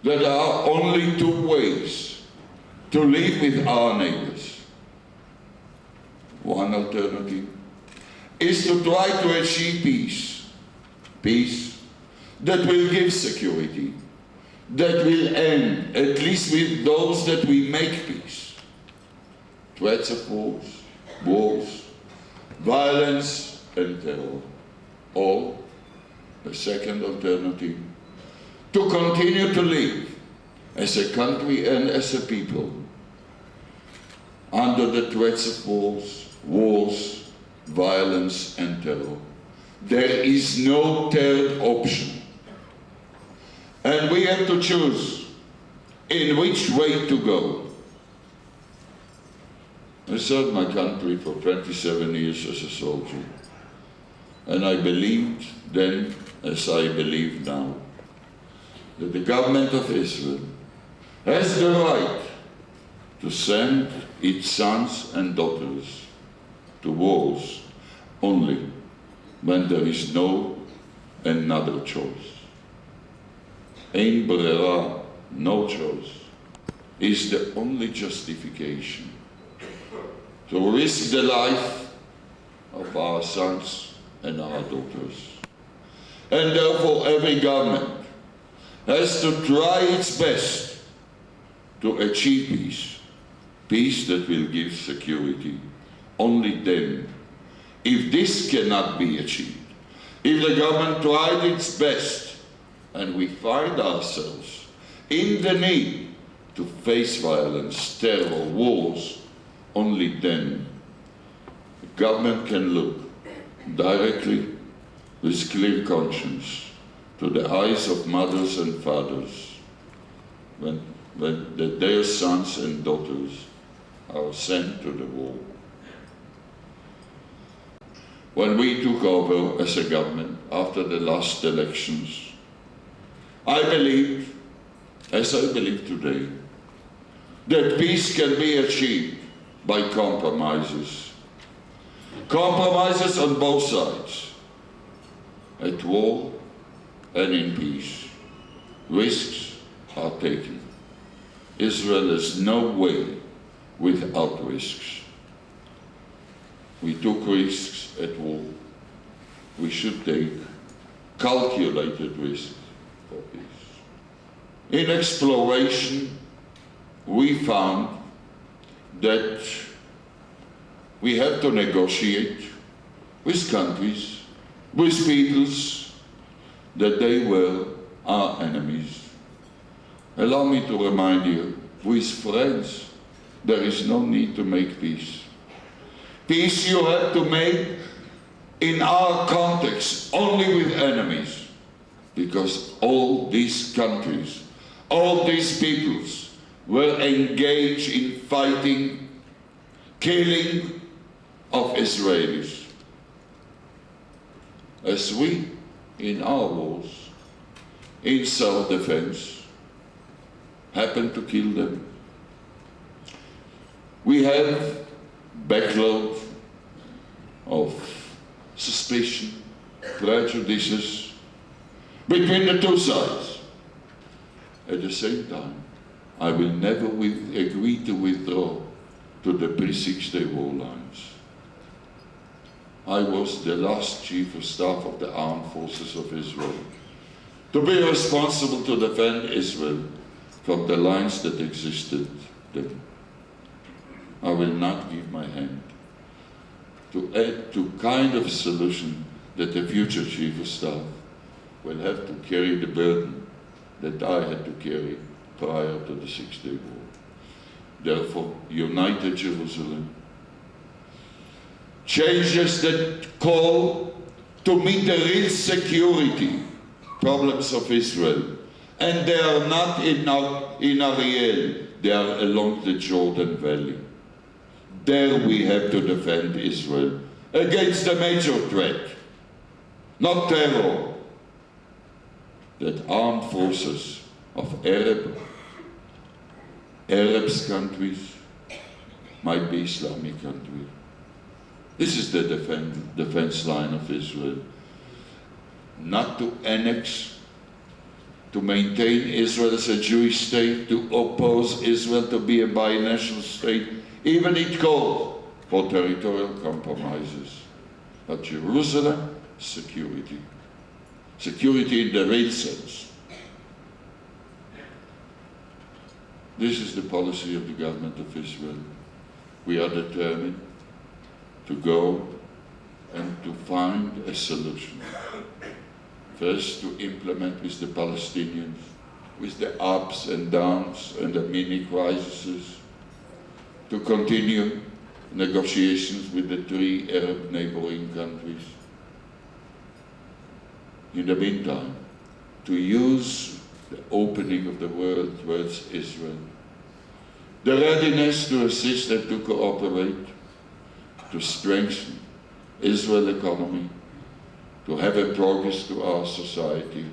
There are only two ways to live with our neighbors. One alternative is to try to achieve peace. Peace that will give security, that will end, at least with those that we make peace. Threats of wars, violence and terror. Or, the second alternative, to continue to live as a country and as a people under the threats of wars, violence and terror. There is no third option. And we have to choose in which way to go. I served my country for 27 years as a soldier. And I believed then, as I believe now, that the government of Israel has the right to send its sons and daughters to wars only when there is no another choice. Ein brera, no choice, is the only justification to risk the life of our sons and our daughters. And therefore every government has to try its best to achieve peace. Peace that will give security. Only then, if this cannot be achieved, if the government tried its best and we find ourselves in the need to face violence, terror, wars, only then the government can look directly with clear conscience to the eyes of mothers and fathers when their sons and daughters are sent to the war. When we took over as a government after the last elections, I believed, as I believe today, that peace can be achieved by compromises. Compromises on both sides, at war and in peace. Risks are taken. Israel is no way without risks. We took risks at war. We should take calculated risks for peace. In exploration, we found that we have to negotiate with countries, with peoples, that they were our enemies. Allow me to remind you, with friends, there is no need to make peace. Peace you have to make in our context, only with enemies, because all these countries, all these peoples were engaged in fighting, killing of Israelis. As we, in our wars, in self-defense, happen to kill them. We have backload of suspicion, prejudices between the two sides. At the same time, I will never agree to withdraw to the pre-6-day war lines. I was the last Chief of Staff of the Armed Forces of Israel, to be responsible to defend Israel from the lines that existed then. I will not give my hand to add to kind of solution that the future Chief of Staff will have to carry the burden that I had to carry prior to the 6-day war. Therefore, united Jerusalem, changes that call to meet the real security problems of Israel. And they are not in Ariel, they are along the Jordan Valley. There we have to defend Israel against the major threat, not terror, that armed forces of Arabs countries might be Islamic countries. This is the defense line of Israel. Not to annex to maintain Israel as a Jewish state, to oppose Israel to be a binational state. Even it called for territorial compromises. But Jerusalem, security. Security in the real sense. This is the policy of the government of Israel. We are determined to go and to find a solution. First, to implement with the Palestinians, with the ups and downs and the mini crises, to continue negotiations with the 3 Arab neighboring countries. In the meantime, to use the opening of the world towards Israel, the readiness to assist and to cooperate, to strengthen Israel's economy, to have a progress to our society,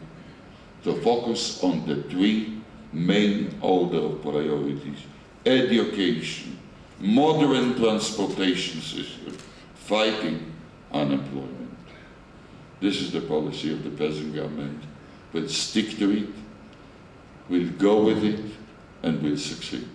to focus on the 3 main order of priorities: education, modern transportation system, fighting unemployment. This is the policy of the present government. We'll stick to it, we'll go with it, and we'll succeed.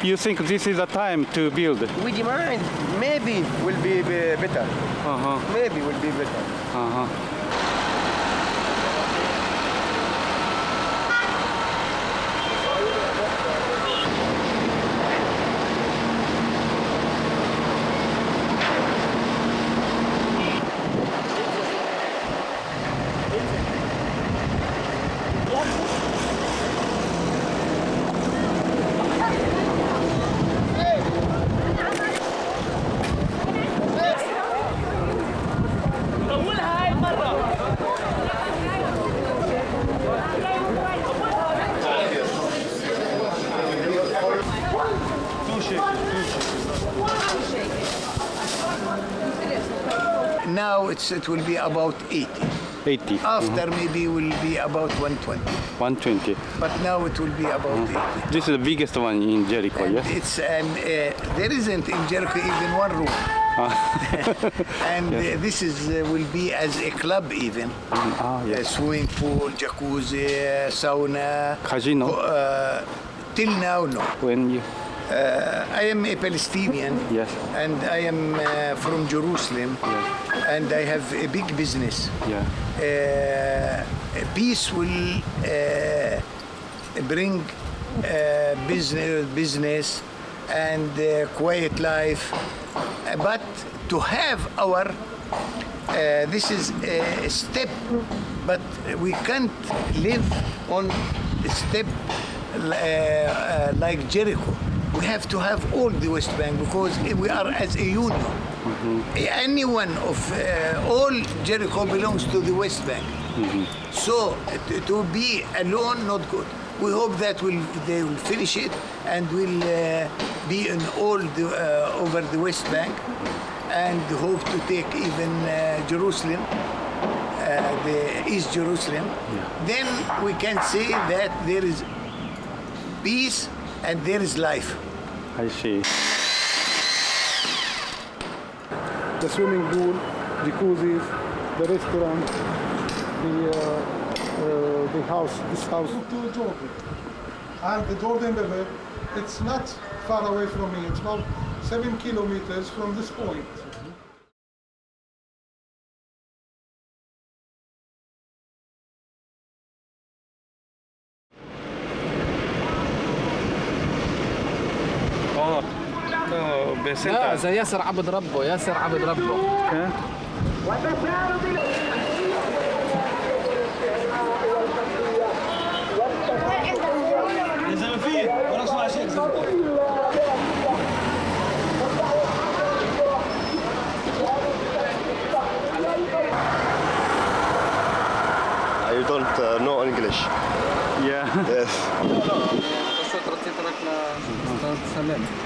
You think this is the time to build? We demand maybe will be better. Maybe will be better. Now it will be about 80. 80. After maybe will be about 120. 120. But now it will be about 80. This is the biggest one in Jericho, And yes? it's there isn't in Jericho even one room. And Yes. this is will be as a club even. Yes. Swimming pool, jacuzzi, sauna. Casino. Till now, no. When you... I am a Palestinian. Yes. And I am from Jerusalem. Yes. And I have a big business. Yeah. Peace will bring business and quiet life. But to have our, this is a step, but we can't live on a step like Jericho. We have to have all the West Bank because we are as a union. Any one of all Jericho belongs to the West Bank. So to be alone, not good. We hope that they will finish it and will be in all over the West Bank, and hope to take even Jerusalem, the East Jerusalem. Then we can say that there is peace and there is life. I see. The swimming pool, jacuzzis, the restaurant, the house, this house. To Jordan. And the Jordan River, it's not far away from me. It's about 7 kilometers from this point. لا زي ياسر عبد ربه، ياسر عبد ربه. תעלה.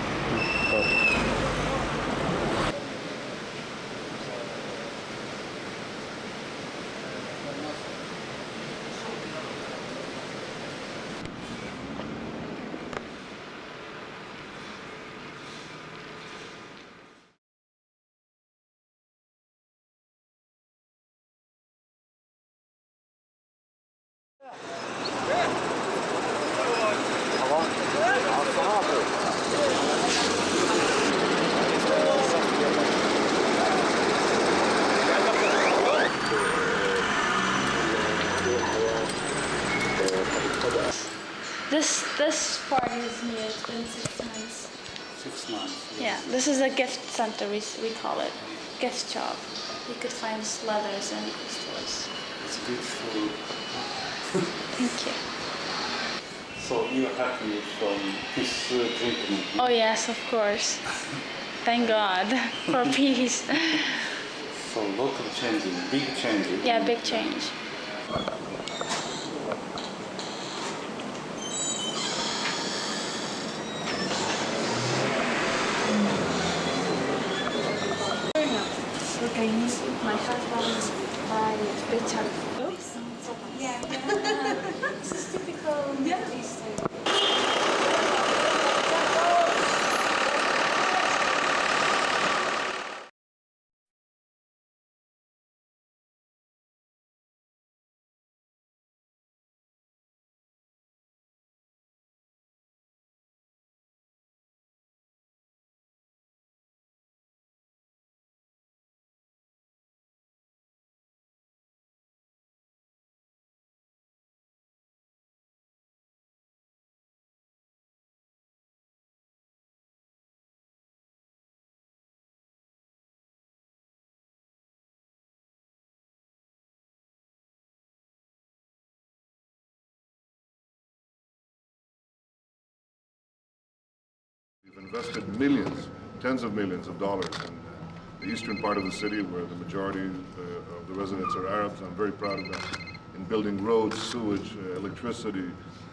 This part is new. It's been 6 months. 6 months. Yeah, this is a gift center. We call it gift shop. You could find leathers and stores. It's beautiful. Thank you. So you're happy from this drinking? Oh yes, of course. Thank God for peace. So local changing, big changes. Yeah, big change. Okay, my husband buy picture. Yeah, this is typical Eastern. We've invested millions, tens of millions of dollars in the eastern part of the city where the majority of the residents are Arabs. I'm very proud of that. In building roads, sewage, electricity,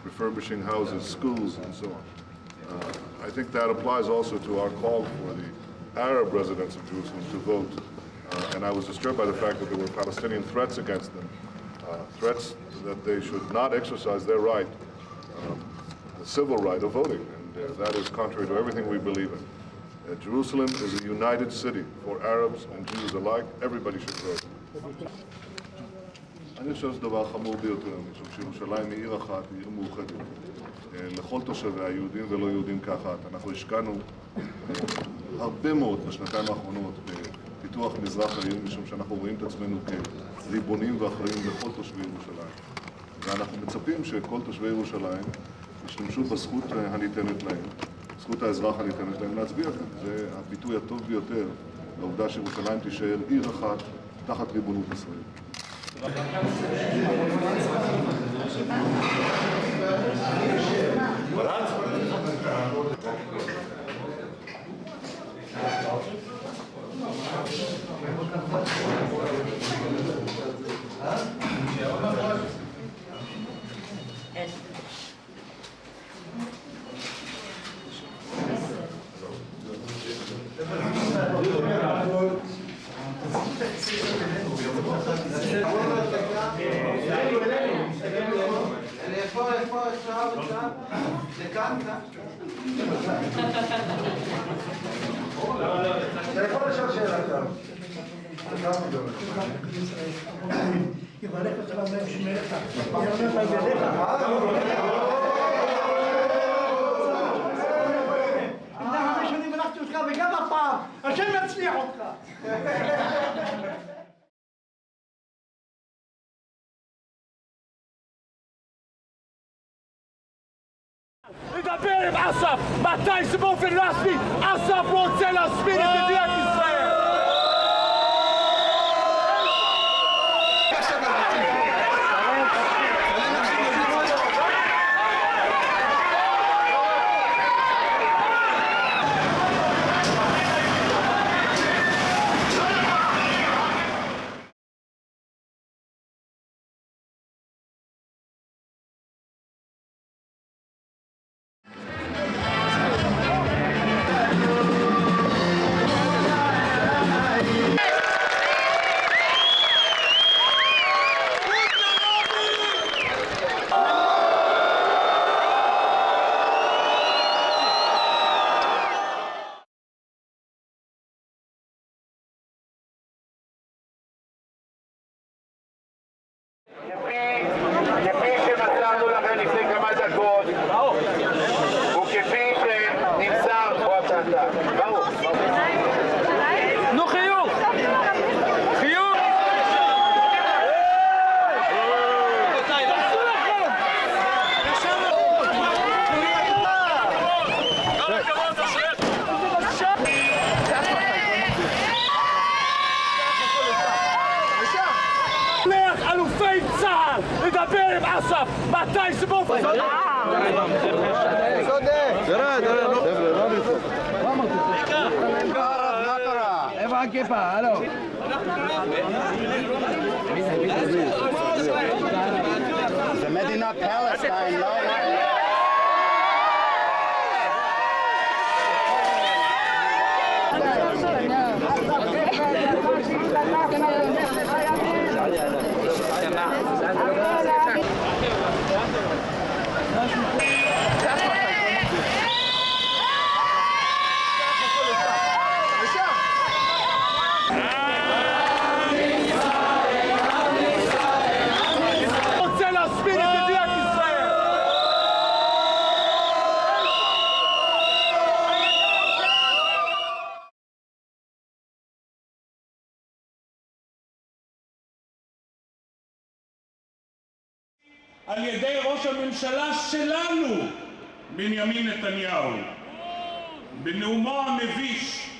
refurbishing houses, schools, and so on. I think that applies also to our call for the Arab residents of Jerusalem to vote. And I was disturbed by the fact that there were Palestinian threats against them, threats that they should not exercise their right, the civil right of voting. That is contrary to everything we believe in. Jerusalem is a united city for Arabs and Jews alike. Everybody should vote. אני חושב שזה דבר חמור ביותר. אני חושב שירושלים היא עיר אחת, היא עיר מאוחדת. לכל תושביה, יהודים ולא יהודים כאחת. אנחנו השקענו הרבה מאוד בשנתיים האחרונות בפיתוח מזרח העיר, משום שאנחנו רואים את עצמנו כריבונים ואחראים לכל תושבי ירושלים. ואנחנו מצפים שכל תושבי ירושלים ישתמשו בזכות הניתנת להם, זכות האזרח הניתנת להם להצביע כאן. זה הביטוי הטוב ביותר לעובדה שירושלים תישאר עיר אחת תחת ריבונות ישראל. מדבר עם אסף, מתי שבאופן רשמי אסף רוצה להשמיד את מדינת ישראל. כפי שמסרנו לכם לפני כמה דקות, וכפי שנמסר פה הפצצה. ברור. נו חיוך! חיוך! אלופי צה"ל לדבר עם אסף מתי זה באופן איפה הכיפה? הלו. זה מדינת פלסטין, לא? רוצה להספיד את מדינת ישראל! על ידי ראש הממשלה שלנו, בנימין נתניהו. בנאומו המביש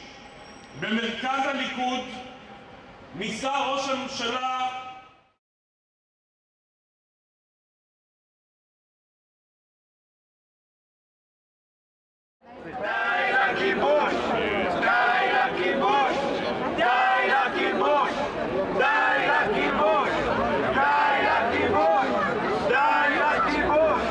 במרכז הליכוד ניסה ראש הממשלה די לכיבוש! די לכיבוש! די לכיבוש! די לכיבוש! די לכיבוש! די לכיבוש!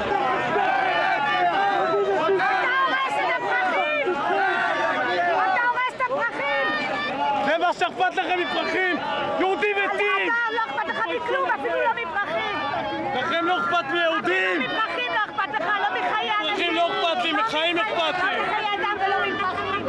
זה מה שאכפת לכם מפרחים! יהודים מתים! לא אכפת לך מכלום, אפילו לא מפרחים! לכם לא אכפת מיהודים! מפרחים לא אכפת לך, לא מחיי אנשים! מפרחים לא אכפת לי, מחיים אכפת לי! לא מחיי אדם ולא מפרחים!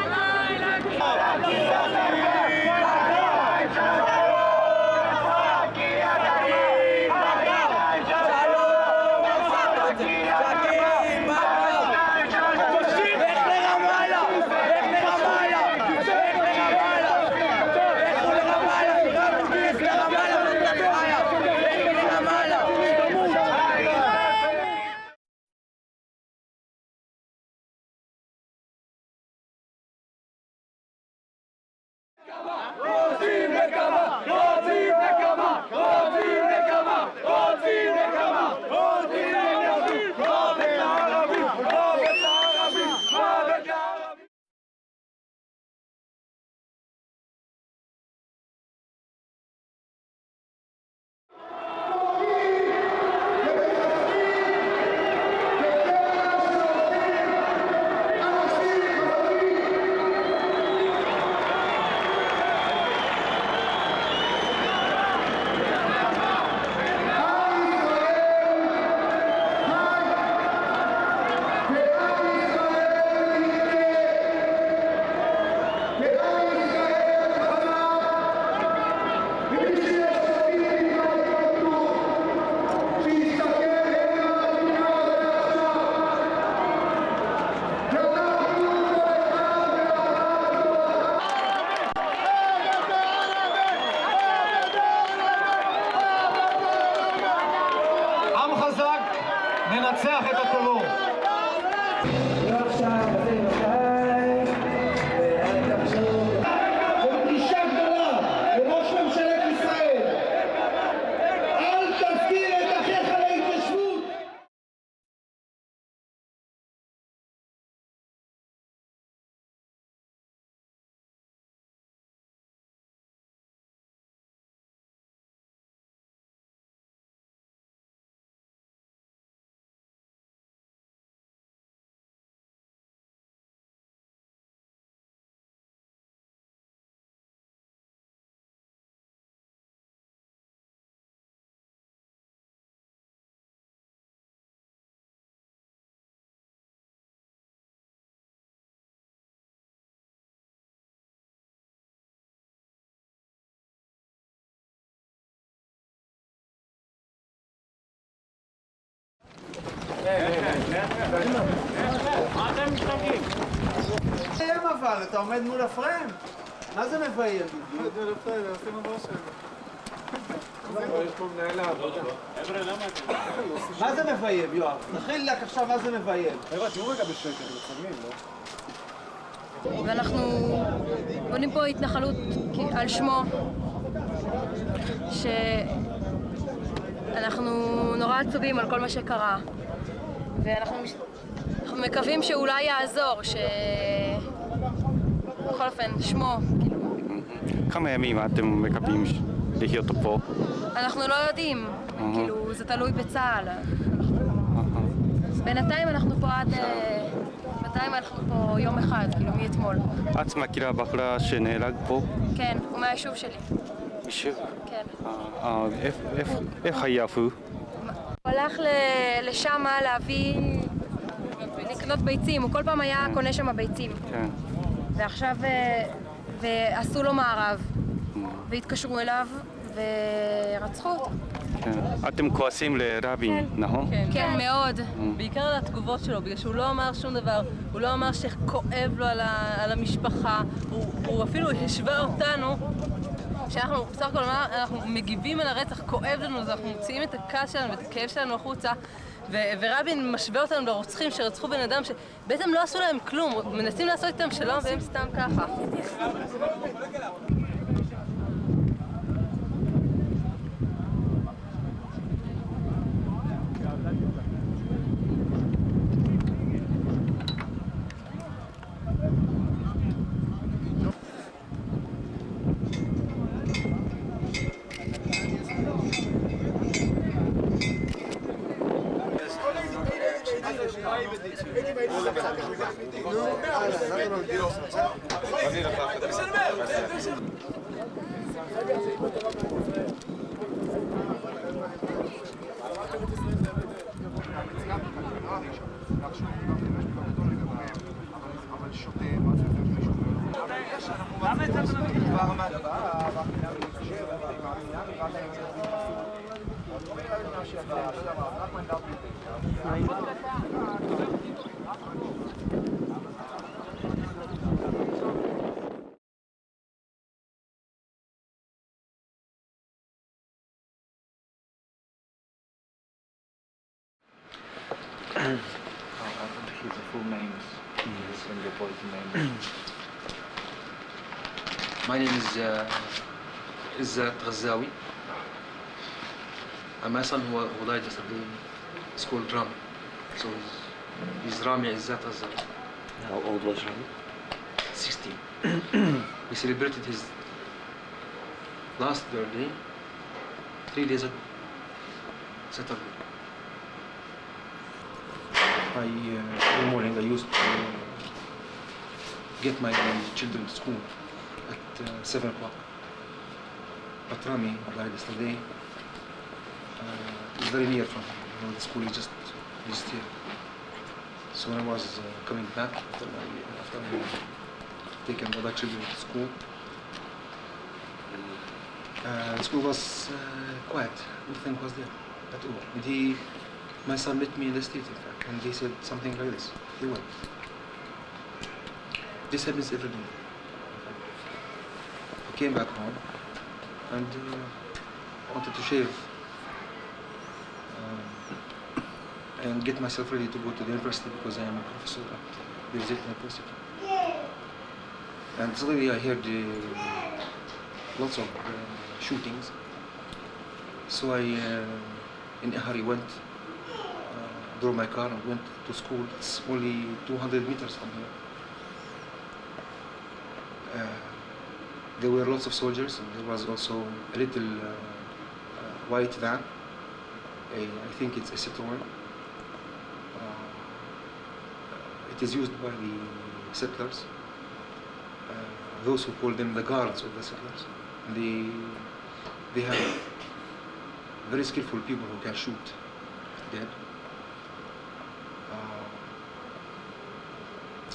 רוצים נקמה! רוצים נקמה! רוצים נקמה! רוצים נקמה! רוצים ערבים! מוות לערבים! מוות לערבים! מוות לערבים! מביים אבל? אתה עומד מול הפריים? מה זה מביים? עומד מול הפריים, עושים עבור שלנו. יש פה מנהל העבודה. מה זה מביים, יואב? תכין לך עכשיו מה זה מביים. חבר'ה, תהיו רגע בשקט, מצלמים, לא? ואנחנו בונים פה התנחלות על שמו, שאנחנו נורא עצובים על כל מה שקרה, ואנחנו מקווים שאולי יעזור, בכל אופן, שמו. כמה ימים אתם מקווים לחיות פה? אנחנו לא יודעים, כאילו, זה תלוי בצה"ל. בינתיים אנחנו פה בינתיים אנחנו פה יום אחד, כאילו, מאתמול. את מכירה בחורה שנהרג פה? כן, הוא מהיישוב שלי. יישוב? כן. איך היה הוא? הוא הלך לשם לקנות ביצים, הוא כל פעם היה קונה שם ביצים. כן. ועכשיו, ועשו לו מערב, והתקשרו אליו, ורצחו אותו. אתם כועסים לרבין, נכון? כן, מאוד. בעיקר על התגובות שלו, בגלל שהוא לא אמר שום דבר, הוא לא אמר שכואב לו על המשפחה, הוא אפילו השווה אותנו, שאנחנו בסך הכל אנחנו מגיבים על הרצח, כואב לנו, אז אנחנו מוציאים את הכעס שלנו ואת הכאב שלנו החוצה, ורבין משווה אותנו לרוצחים שרצחו בן אדם שבעצם לא עשו להם כלום, מנסים לעשות איתם שלום והם סתם ככה. My name is Izzat Ghazawi. And my son who died yesterday is called Rami. So he's Rami Izzat Ghazawi. How old was Rami? 16. We celebrated his last birthday 3 days ago, Saturday. Every morning I used to get my children to school at 7 o'clock. But Rami died yesterday. It's very near from him. You know, the school is just here. So when I was coming back after taking other children to school, the school was quiet. Nothing was there at all. And my son met me in the street, in fact, and he said something like this. He went. This happens every day. I came back home and wanted to shave and get myself ready to go to the university because I am a professor at the University. And suddenly I heard lots of shootings. So I, in a hurry, drove my car and went to school. It's only 200 meters from here. There were lots of soldiers, and there was also a little white van. I think it's a Citroen. It is used by the settlers, those who call them the guards of the settlers. They have very skillful people who can shoot dead.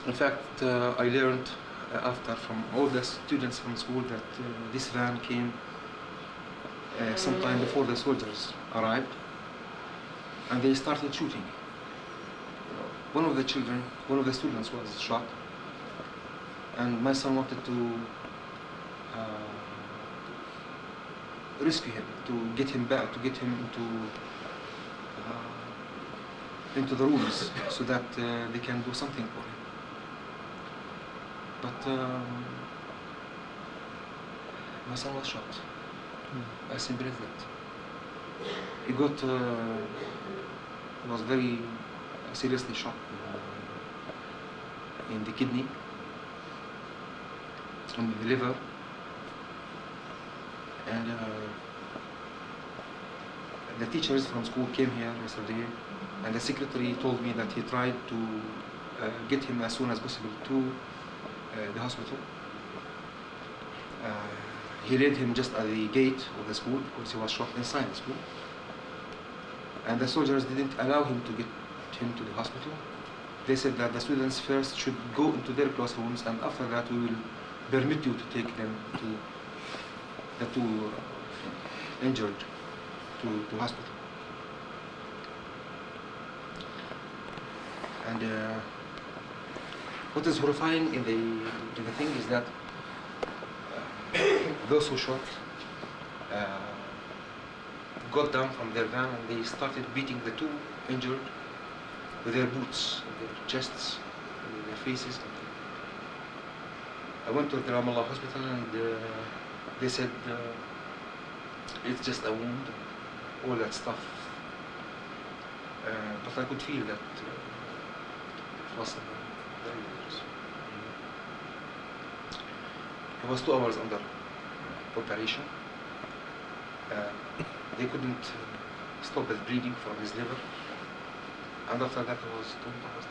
In fact, I learned after from all the students from school that this van came sometime before the soldiers arrived, and they started shooting. One of the students was shot, and my son wanted to rescue him, to get him back, to get him into the rooms so that they can do something for him. But my son was shot. As simple as that. He was very seriously shot in the kidney, in the liver, and the teachers from school came here yesterday, and the secretary told me that he tried to get him as soon as possible to the hospital. He laid him just at the gate of the school because he was shot inside the school. And the soldiers didn't allow him to get him to the hospital. They said that the students first should go into their classrooms, and after that we will permit you to take them to the two injured to hospital. And what is horrifying in the thing is that those who shot got down from their van and they started beating the two injured with their boots, with their chests, with their faces. I went to the Ramallah hospital and they said it's just a wound, all that stuff. But I could feel that it was very dangerous. He was 2 hours under operation. They couldn't stop the bleeding from his liver. And after that, he was 2 hours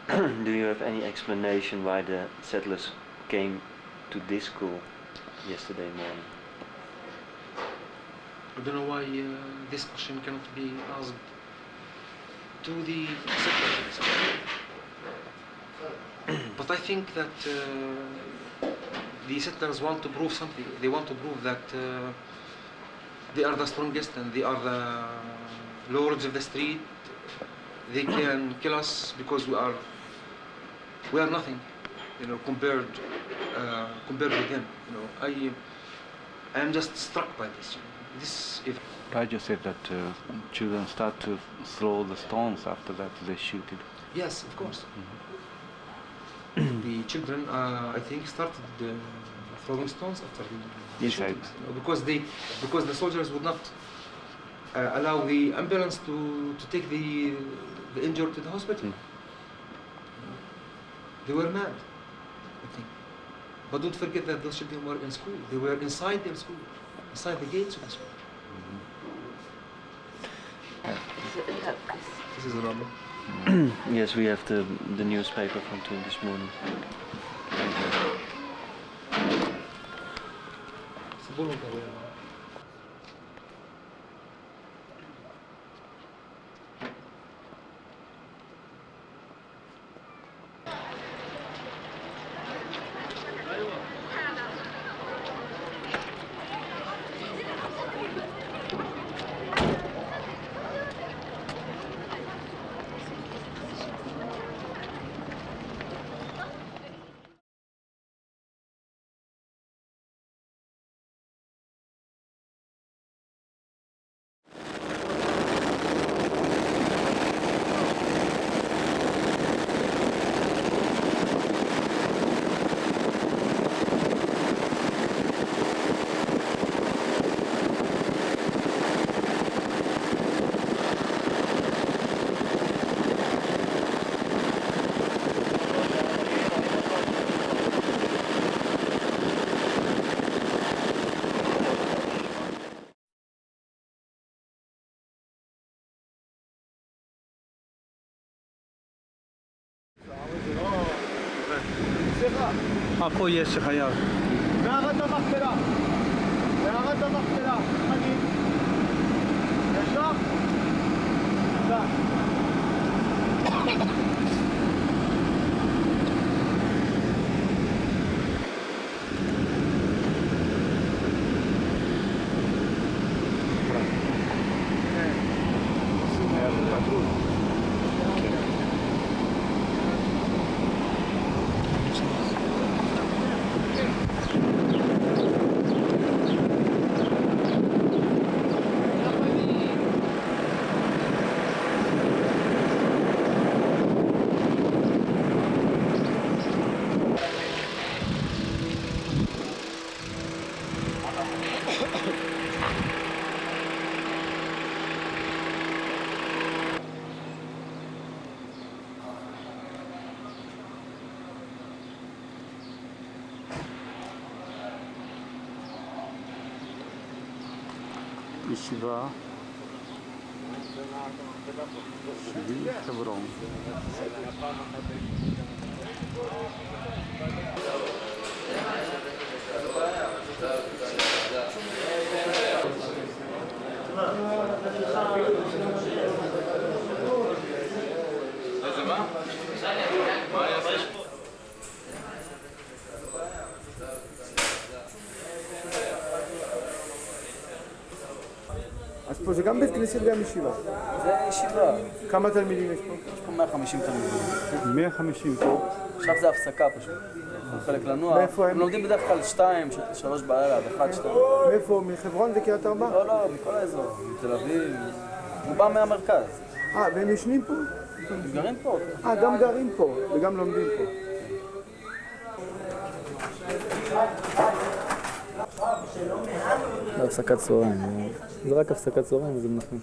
there. Do you have any explanation why the settlers came to this school yesterday morning? I don't know why this question cannot be asked to the settlers. But I think that the settlers want to prove something. They want to prove that they are the strongest and they are the lords of the street. They can kill us because we are nothing, compared with them. I am just struck by this. Raja said that children start to throw the stones after that they shoot it. Yes, of course. The children, I think, started throwing stones after the shootings, because the soldiers would not allow the ambulance to take the injured to the hospital. They were mad, I think. But don't forget that those children were in school. They were inside their school, inside the gates of the school. This is a number. Yes, we have the newspaper from this morning. It's a voluntary. פה יש חייב. מערת המכפלה. מערת המכפלה. חגים. ישר. תודה. ישיבה שביל חברון. איזה מה? מה אני אעשה? אז פה זה גם בית כנסת וגם ישיבה. זה ישיבה. כמה תלמידים יש פה? יש פה 150 תלמידים. 150 פה? עכשיו זה הפסקה פשוט. חלק לנוע. מאיפה הם? הם לומדים בדרך כלל 2, 3 בלילה, 1, 2. מאיפה? מחברון וקריית ארבע? לא, מכל האזור. מתל אביב. רובם מהמרכז. והם ישנים פה? הם גרים פה. גם גרים פה וגם לומדים פה. זה הפסקת צהריים. זה רק הפסקת צהריים וזה מנחם.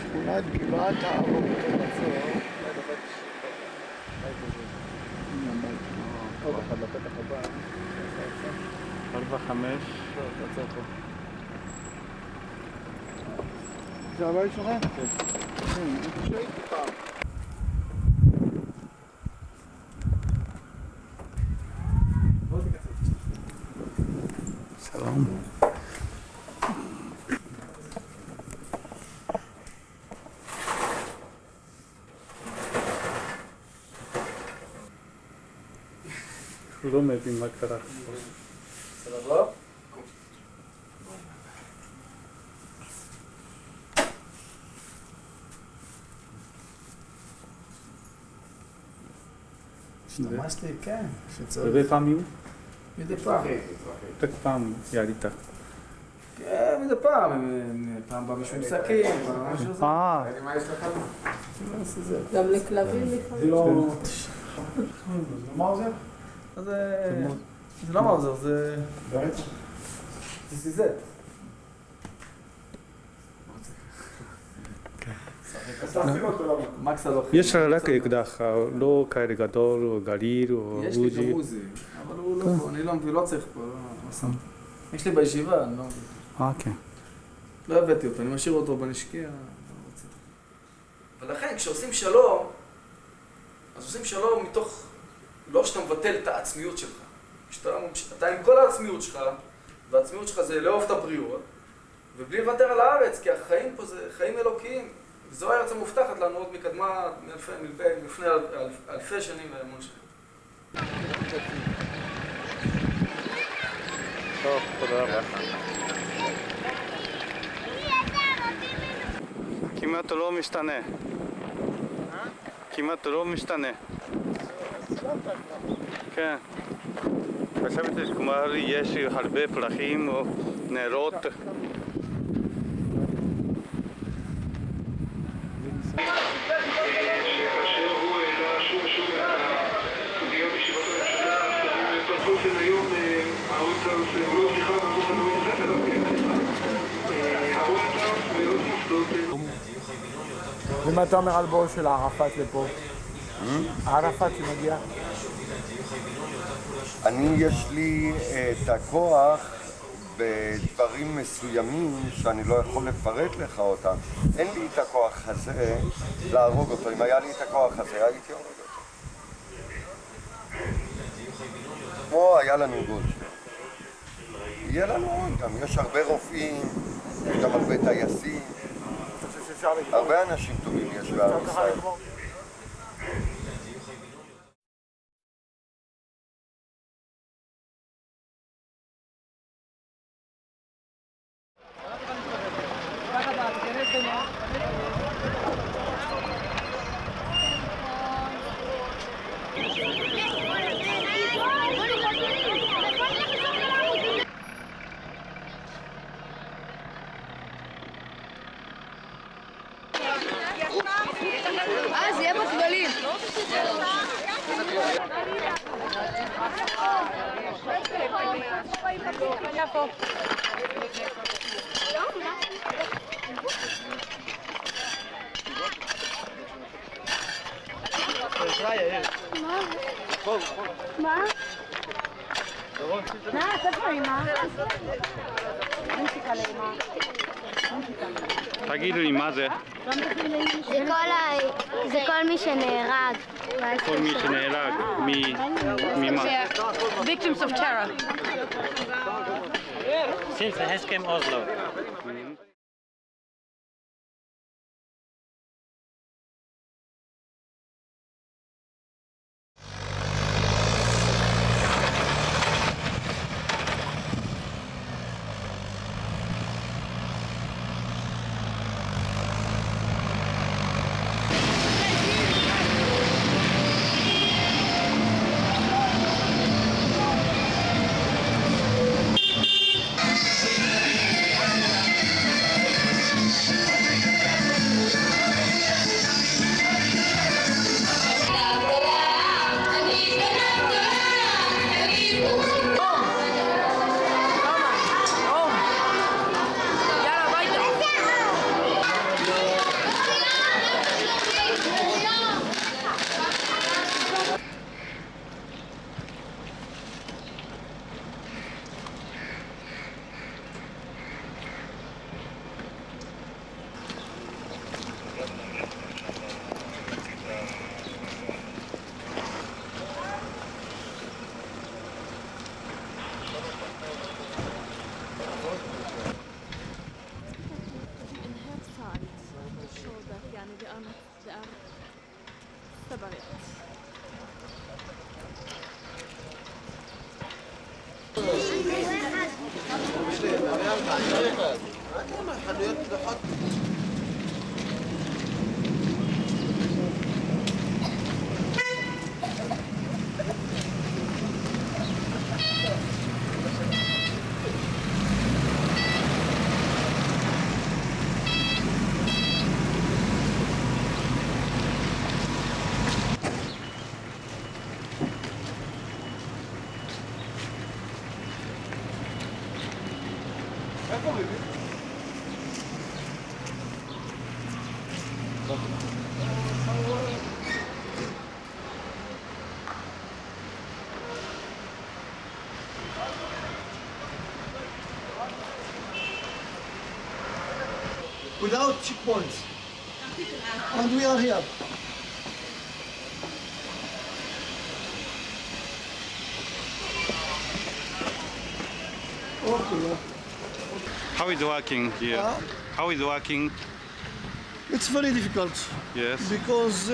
שכונת גבעת האבות במצור. עוד אחד לפתח הבא. 4-5. תעצור פה. זה הבית שלך? כן. שהייתי פעם. שלום. לא מבין מה קרה פה. סבבה? השתמשתי, כן. הרבה פעמים? מדי פעם. רק פעם יעלית. כן, מדי פעם. פעם בא מישהו עם סכין, פעם משהו זה. מה יש לך? גם לכלבים לפעמים. זה לא... מאוזר? זה לא מאוזר, זה... זה סיזט. יש רק אקדח, לא כאלה גדול או גליל או עוזי. יש לי גם עוזי, אבל הוא לא פה, אני לא צריך פה, לא שם. יש לי בישיבה, אני לא מביא. כן. לא הבאתי אותו, אני משאיר אותו בנשקיע. ולכן כשעושים שלום, אז עושים שלום מתוך, לא שאתה מבטל את העצמיות שלך. אתה עם כל העצמיות שלך, והעצמיות שלך זה לאהוב את הבריות, ובלי לוותר על הארץ, כי החיים פה זה חיים אלוקיים. זו הארץ המובטחת לנו עוד מקדמה, לפני אלפי שנים והמון שנים. טוב, תודה רבה. כמעט לא משתנה. כמעט לא משתנה. כן. חשבתי שכלומר יש הרבה פרחים או נרות. כאשר הוא העלה שוב ושוב הסוגיה בישיבת הממשלה, השרים באופן היום, הערוץ לא סליחה במובן לא יצא, אלא הערוץ מאוד מוסדות. ומה אתה אומר על בואו של ערפאת לפה? ערפאת שמגיע? יש לי את הכוח בדברים מסוימים שאני לא יכול לפרט לך אותם. אין לי את הכוח הזה להרוג אותו. אם היה לי את הכוח הזה, הייתי הורג אותו. כמו היה לנו גולדשטיין. יהיה לנו עוד גם. יש הרבה רופאים, יש גם הרבה טייסים. הרבה אנשים טובים יש בעם ישראל. זה יהיה בכבלים. מה? תבואי, מה? תגידו לי, מה זה? זה כל מי שנהרג. כל מי שנהרג, ממה? Victims of terror. Since the הסכם אוסלו. Without checkpoints. And we are here. Okay. How is working here? How is working? It's very difficult. Yes. Because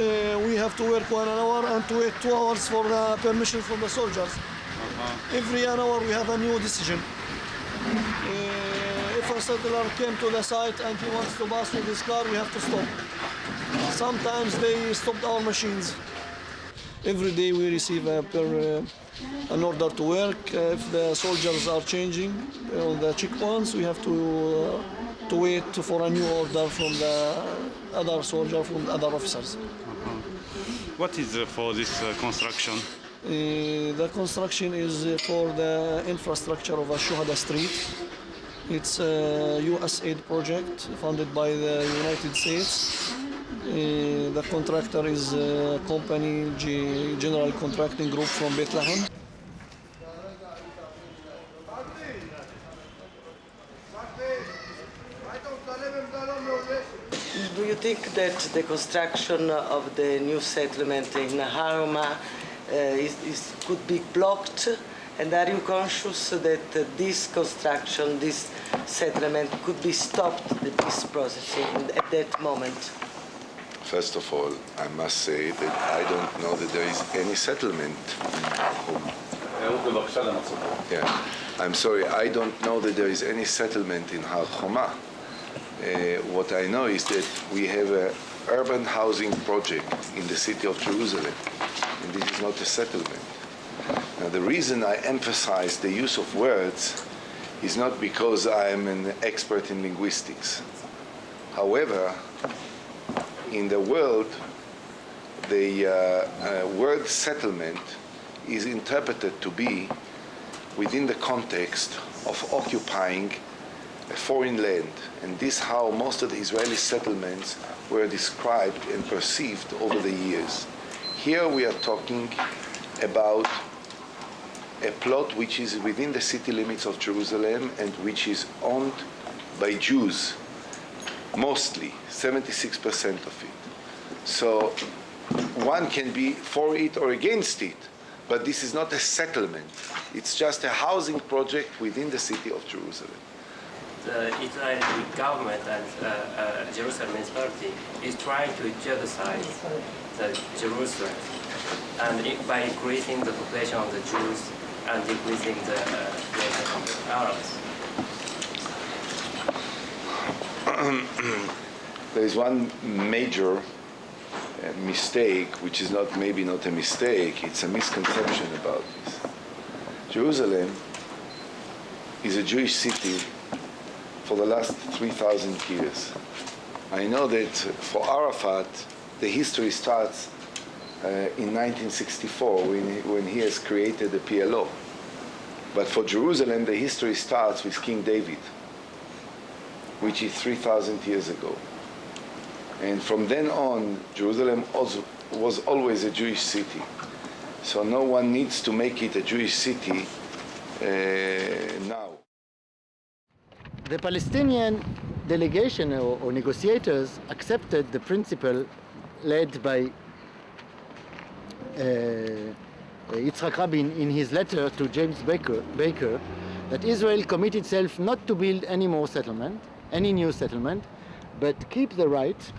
we have to work 1 hour and to wait 2 hours for the permission from the soldiers. Every hour we have a new decision. If a settler came to the site and he wants to pass with his car, we have to stop. Sometimes they stopped our machines. Every day we receive an order to work. If the soldiers are changing on the checkpoints, we have to wait for a new order from the other soldier, from the other officers. What is for this construction? The construction is for the infrastructure of Shuhada Street. It's a USAID project funded by the United States. The contractor is a company, General Contracting Group from Bethlehem. Do you think that the construction of the new settlement in Haruma could be blocked? And are you conscious that this construction, this settlement could be stopped, the peace process at that moment? First of all, I must say that I don't know that there is any settlement in Haruma. Yeah, I'm sorry, I don't know that there is any settlement in Haruma. What I know is that we have an urban housing project in the city of Jerusalem, and this is not a settlement. Now, the reason I emphasize the use of words is not because I am an expert in linguistics. However, in the world, the word settlement is interpreted to be within the context of occupying a foreign land. And this is how most of the Israeli settlements were described and perceived over the years. Here we are talking about a plot which is within the city limits of Jerusalem and which is owned by Jews, mostly, 76% of it. So one can be for it or against it, but this is not a settlement. It's just a housing project within the city of Jerusalem. The Israeli government and Jerusalem Municipality is trying to jeopardize the Jerusalem, and by increasing the population of the Jews and decreasing the population of the Arabs. There is one major mistake, which is maybe not a mistake, it's a misconception about this. Jerusalem is a Jewish city for the last 3,000 years. I know that for Arafat, the history starts in 1964 when he has created the PLO. But for Jerusalem, the history starts with King David, which is 3,000 years ago. And from then on, Jerusalem also was always a Jewish city. So no one needs to make it a Jewish city now. The Palestinian delegation or negotiators accepted the principle led by Yitzhak Rabin in his letter to James Baker, that Israel commit itself not to build any more settlement, any new settlement, but keep the right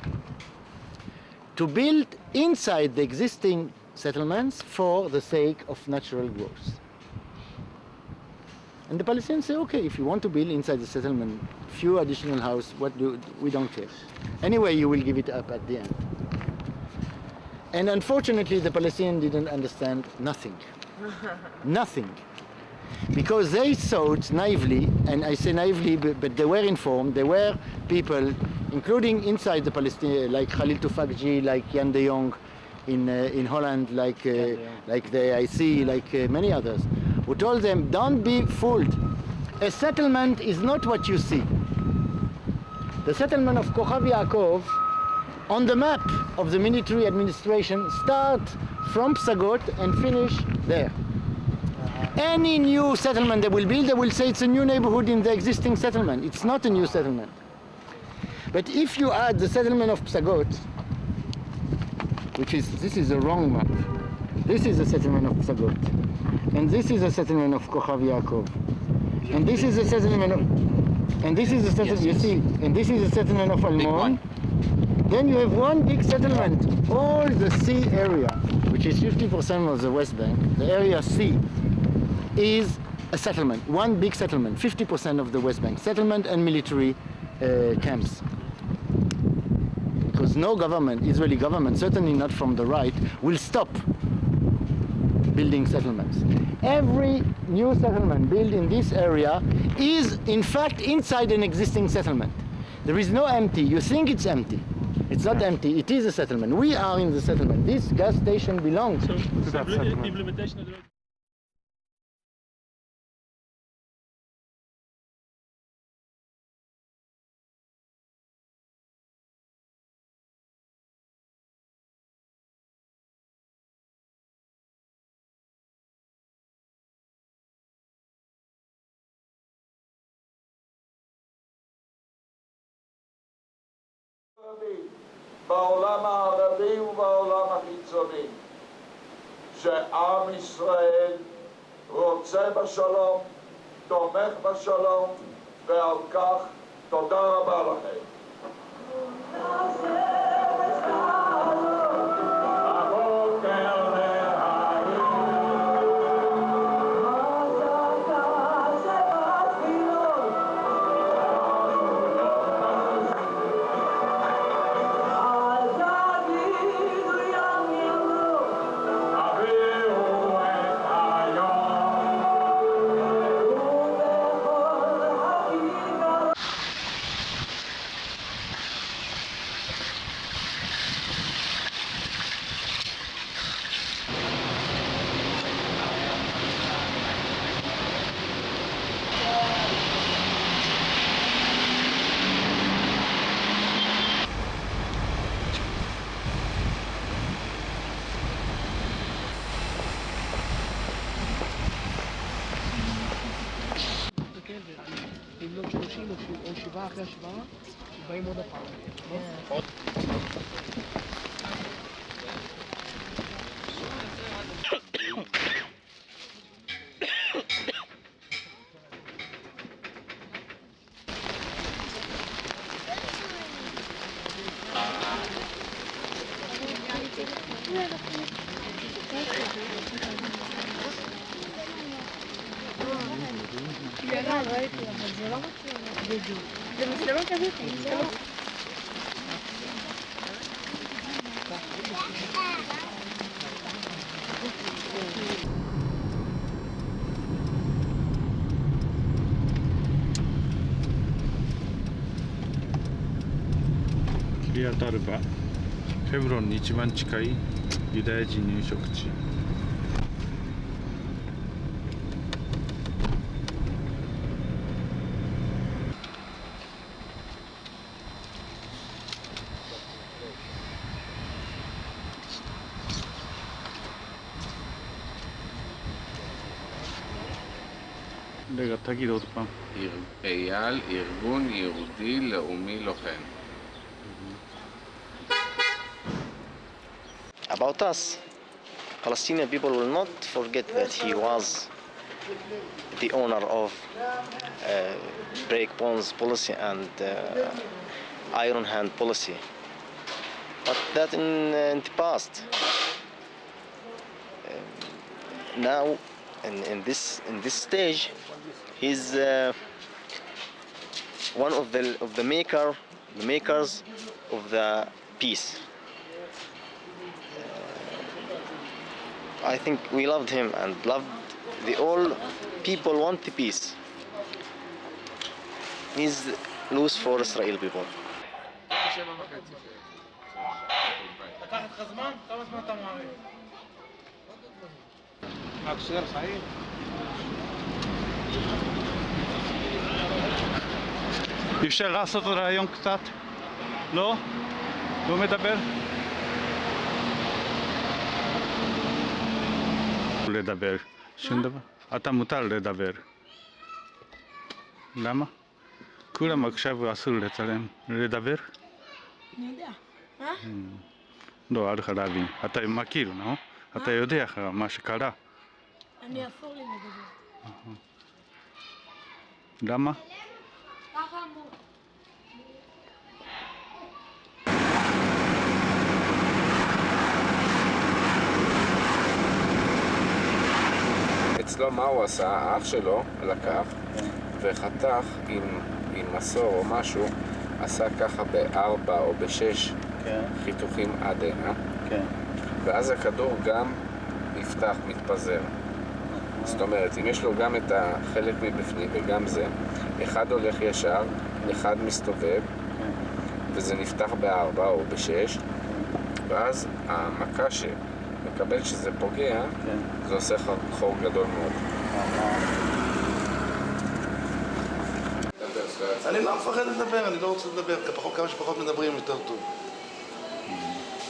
to build inside the existing settlements for the sake of natural growth. And the Palestinians say, okay, if you want to build inside the settlement few additional houses, we don't care. Anyway, you will give it up at the end. And unfortunately, the Palestinians didn't understand nothing. Nothing. Because they thought naively, and I say naively, but they were informed, there were people, including inside the Palestinian, like Khalil Tufakji, like Jan de Jong in Holland, like the AIC, like many others, who told them, don't be fooled. A settlement is not what you see. The settlement of Kochav Yaakov, on the map of the military administration, start from Psagot and finish there. Any new settlement they will build, they will say it's a new neighborhood in the existing settlement. It's not a new settlement. But if you add the settlement of Psagot, this is a wrong map. This is the settlement of Psagot. And this is the settlement of Kochav Yaakov. And this is the settlement of, and this is the settlement, you see, and this is the settlement of Almon. Then you have one big settlement, all the C area, which is 50% of the West Bank, the area C, is a settlement, one big settlement, 50% of the West Bank, settlement and military camps. Because no government, Israeli government, certainly not from the right, will stop building settlements. Every new settlement built in this area is in fact inside an existing settlement. There is no empty. You think it's empty. It's not empty. It is a settlement. We are in the settlement. This gas station belongs to that settlement. Implementation בעולם הערבי ובעולם החיצוני שעם ישראל רוצה בשלום, תומך בשלום, ועל כך תודה רבה לכם. השוואה אחרי השוואה, ובאים עוד הפעם. ראיתי, אבל זה לא מצלמה. בדיוק. זה מצלמה כזאת, מצלמה.日当たる場ヘブロンに一番近いユダヤ人入植地。רגע, תגיד עוד פעם. אייל, ארגון יהודי לאומי לוחם. About us, Palestinian people will not forget that he was the owner of break bones policy and iron hand policy. But that in the past. Now, in this stage, he's one of the makers of the peace. I think we loved him and loved the all people want the peace. He's loose for Israel people. לקח לך זמן? כמה זמן אתה מעריך? אקסר, סעיד. אפשר לעשות רעיון קצת? לא? לא מדבר? לדבר. שום דבר. אתה מותר לדבר. למה? כולם עכשיו אסור לצלם. לדבר? אני יודע. מה? לא, עליך להבין. אתה מכיר, לא? אתה יודע מה שקרה. אני אסור לי לדבר. למה? ככה אמרו. אצלו מה הוא עשה? האח שלו לקח וחתך עם מסור או משהו, עשה ככה ב4 או ב6 חיתוכים עד הנה, ואז הכדור גם נפתח, מתפזר. זאת אומרת, אם יש לו גם את החלק מבפנים וגם זה, אחד הולך ישר, אחד מסתובב, וזה נפתח ב4 או ב6, ואז המכה שמקבל שזה פוגע, זה עושה חור גדול מאוד. אני לא מפחד לדבר, אני לא רוצה לדבר, כמה שפחות מדברים יותר טוב.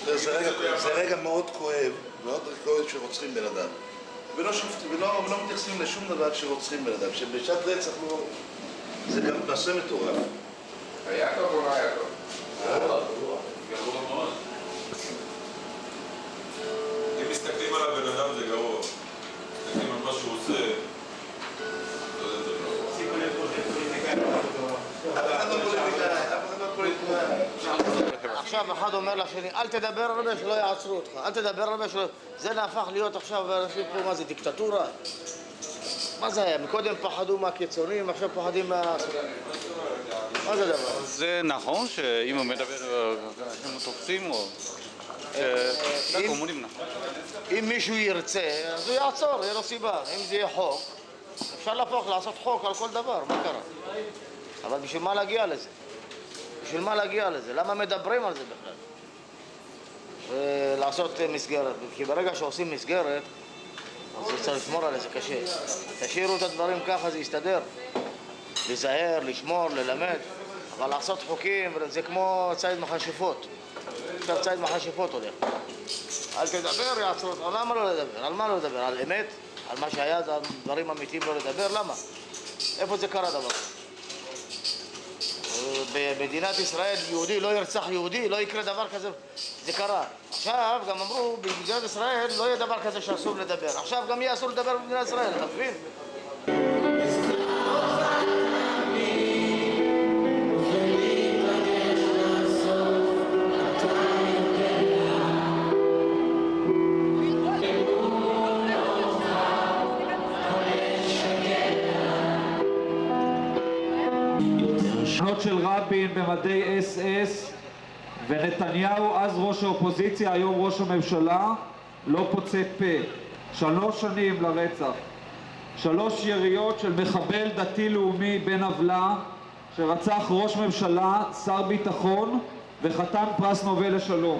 זה רגע מאוד כואב, מאוד כואב שרוצחים בן אדם. ולא מתייחסים לשום דבר שרוצחים בן אדם, שבשעת רצח לא... זה גם מעשה מטורף. היה טוב או לא היה טוב? גרוע מאוד. אם מסתכלים על הבן אדם זה גרוע. מסתכלים על מה שהוא עושה, זה עכשיו אחד אומר לשני, אל תדבר הרבה שלא יעצרו אותך, אל תדבר הרבה שלא... זה נהפך להיות עכשיו, אנשים פה, מה זה, דיקטטורה? מה זה היה? מקודם פחדו מהקיצונים, עכשיו פחדים מה זה דבר? זה נכון שאם הוא מדבר, הם תופסים או... אומרים נכון. אם מישהו ירצה, אז הוא יעצור, יהיה לו סיבה. אם זה יהיה חוק, אפשר לעשות חוק על כל דבר, מה קרה? אבל בשביל מה להגיע לזה? בשביל מה להגיע לזה? למה מדברים על זה בכלל? ולעשות מסגרת, כי ברגע שעושים מסגרת, אז צריך לשמור על זה קשה. תשאירו את הדברים ככה, זה יסתדר. להיזהר, לשמור, ללמד, אבל לעשות חוקים, זה כמו ציד מכשפות. עכשיו ציד מכשפות הולך. אל תדבר, יעצרו אותך. למה לא לדבר? על מה לא לדבר? על אמת? על מה שהיה, על דברים אמיתיים לא לדבר? למה? איפה זה קרה דבר? במדינת ישראל יהודי לא ירצח יהודי, לא יקרה דבר כזה, זה קרה. עכשיו גם אמרו במדינת ישראל לא יהיה דבר כזה שאסור לדבר, עכשיו גם יהיה אסור לדבר במדינת ישראל, אתה מבין? שנות של רבין במדי אס-אס ונתניהו, אז ראש האופוזיציה, היום ראש הממשלה, לא פוצה פה. 3 שנים לרצח. 3 יריות של מחבל דתי-לאומי בן עוולה שרצח ראש ממשלה, שר ביטחון וחתן פרס נובל לשלום.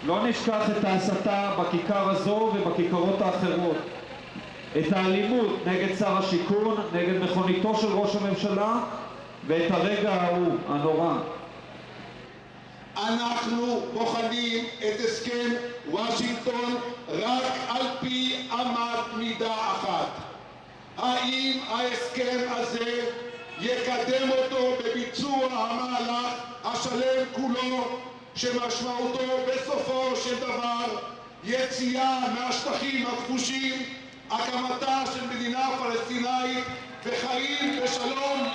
לא נשכח את ההסתה בכיכר הזו ובכיכרות האחרות. את האלימות נגד שר השיכון, נגד מכוניתו של ראש הממשלה, ואת הרגע ההוא, הנורא. אנחנו בוחנים את הסכם וושינגטון רק על פי אמת מידה אחת. האם ההסכם הזה יקדם אותו בביצוע המהלך השלם כולו, שמשמעותו בסופו של דבר יציאה מהשטחים הכבושים, הקמתה של מדינה פלסטינאית וחיים בשלום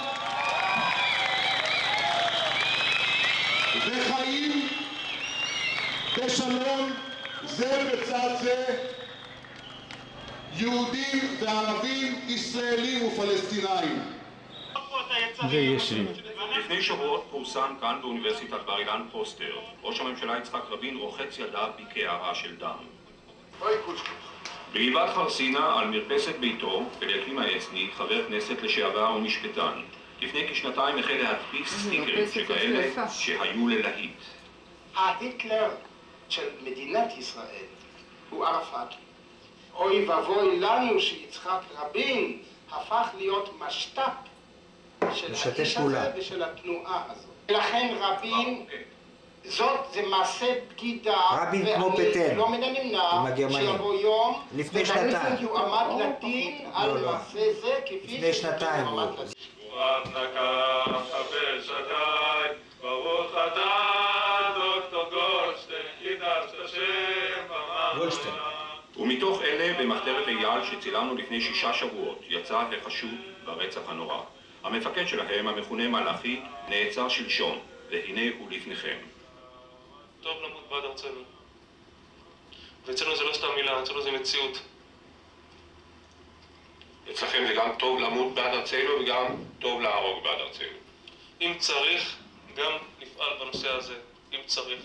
זה בצד זה, יהודים וערבים, ישראלים ופלסטינאים. לפני שבועות פורסם כאן באוניברסיטת בר אילן פוסטר. ראש הממשלה יצחק רבין רוחץ ידיו בקערה של דם. בגבעת חרסינה על מרפסת ביתו, אליקים העצני, חבר כנסת לשעבר ומשפטן, לפני כשנתיים החל להדפיס סטיקרים שכאלה שהיו ללהיט. ההיטלר של מדינת ישראל הוא ערפאת. אוי ואבוי לנו שיצחק רבין הפך להיות משת"פ של האיש הזה ושל התנועה הזאת. ולכן רבין, זה מעשה בגידה, ואני לא מן הנמנע שיבוא יום ורבין יועמד לדין על מעשה זה כפי שרבין יועמד לדין. שבועת נקב חבר שדי, ברוך אתה דוקטור גולדשטיין, קידשת השם במעלה. ומתוך אלה במחתרת אייל שצילמנו לפני 6 שבועות יצא החשוד ברצח הנורא. המפקד שלהם, המכונה מלאכי, נעצר שלשום, והנה הוא לפניכם. טוב למות בעד ארצנו. ואצלנו זה לא סתם מילה, אצלנו זה מציאות. אצלכם זה גם טוב למות בעד ארצנו וגם טוב להרוג בעד ארצנו. אם צריך, גם נפעל בנושא הזה, אם צריך.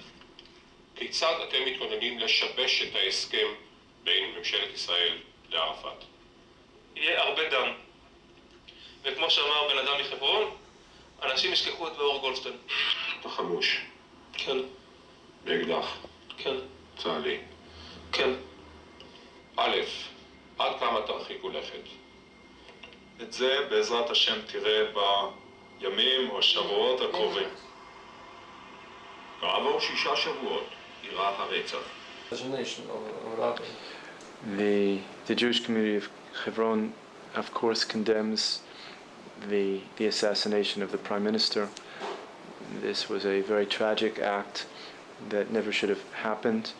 כיצד אתם מתכוננים לשבש את ההסכם בין ממשלת ישראל לערפאת? יהיה הרבה דם. וכמו שאמר בן אדם מחברון, אנשים ישכחו את מאור גולדשטיין. אתה חמוש. כן. באקדח. כן. צה"לי. כן. א', עד כמה תרחיקו לכת? את זה בעזרת השם תראה בימים או השבועות הקרובים. כעבור 6 שבועות אירע הרצח. The Jewish community of Hebron, of course, condemns the assassination of the Prime Minister. This was a very tragic act that never should have happened.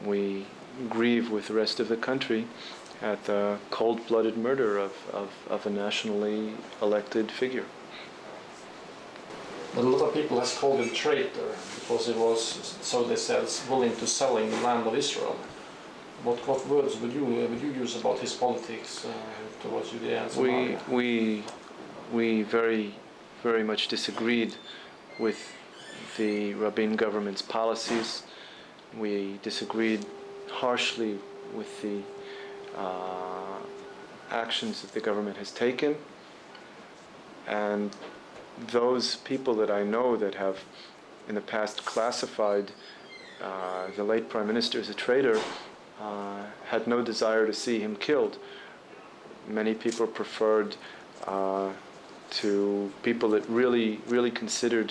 We grieve with the rest of the country at the cold-blooded murder of a nationally elected figure. But a lot of people has called him traitor because he was, so they said, willing to selling the land of Israel. What words would you use about his politics towards Judea and Samaria? We very much disagreed with the Rabin government's policies. We disagreed harshly with the actions that the government has taken, and those people that I know that have in the past classified the late Prime Minister as a traitor had no desire to see him killed. Many people preferred to people that really considered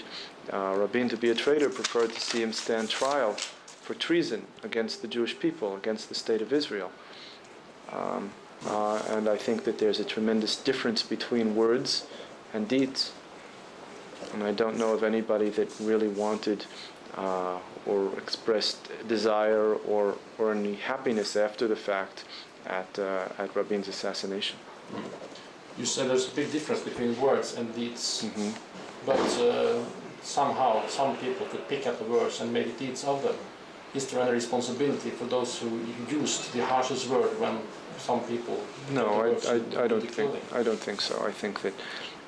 Rabin to be a traitor preferred to see him stand trial for treason against the Jewish people, against the state of Israel. And I think that there's a tremendous difference between words and deeds. And I don't know of anybody that really wanted or expressed desire or any happiness after the fact at Rabin's assassination. You said there's a big difference between words and deeds, but somehow some people could pick up the words and made deeds of them. Is there any responsibility for those who used the harshest word when some people? No, I don't think so. I think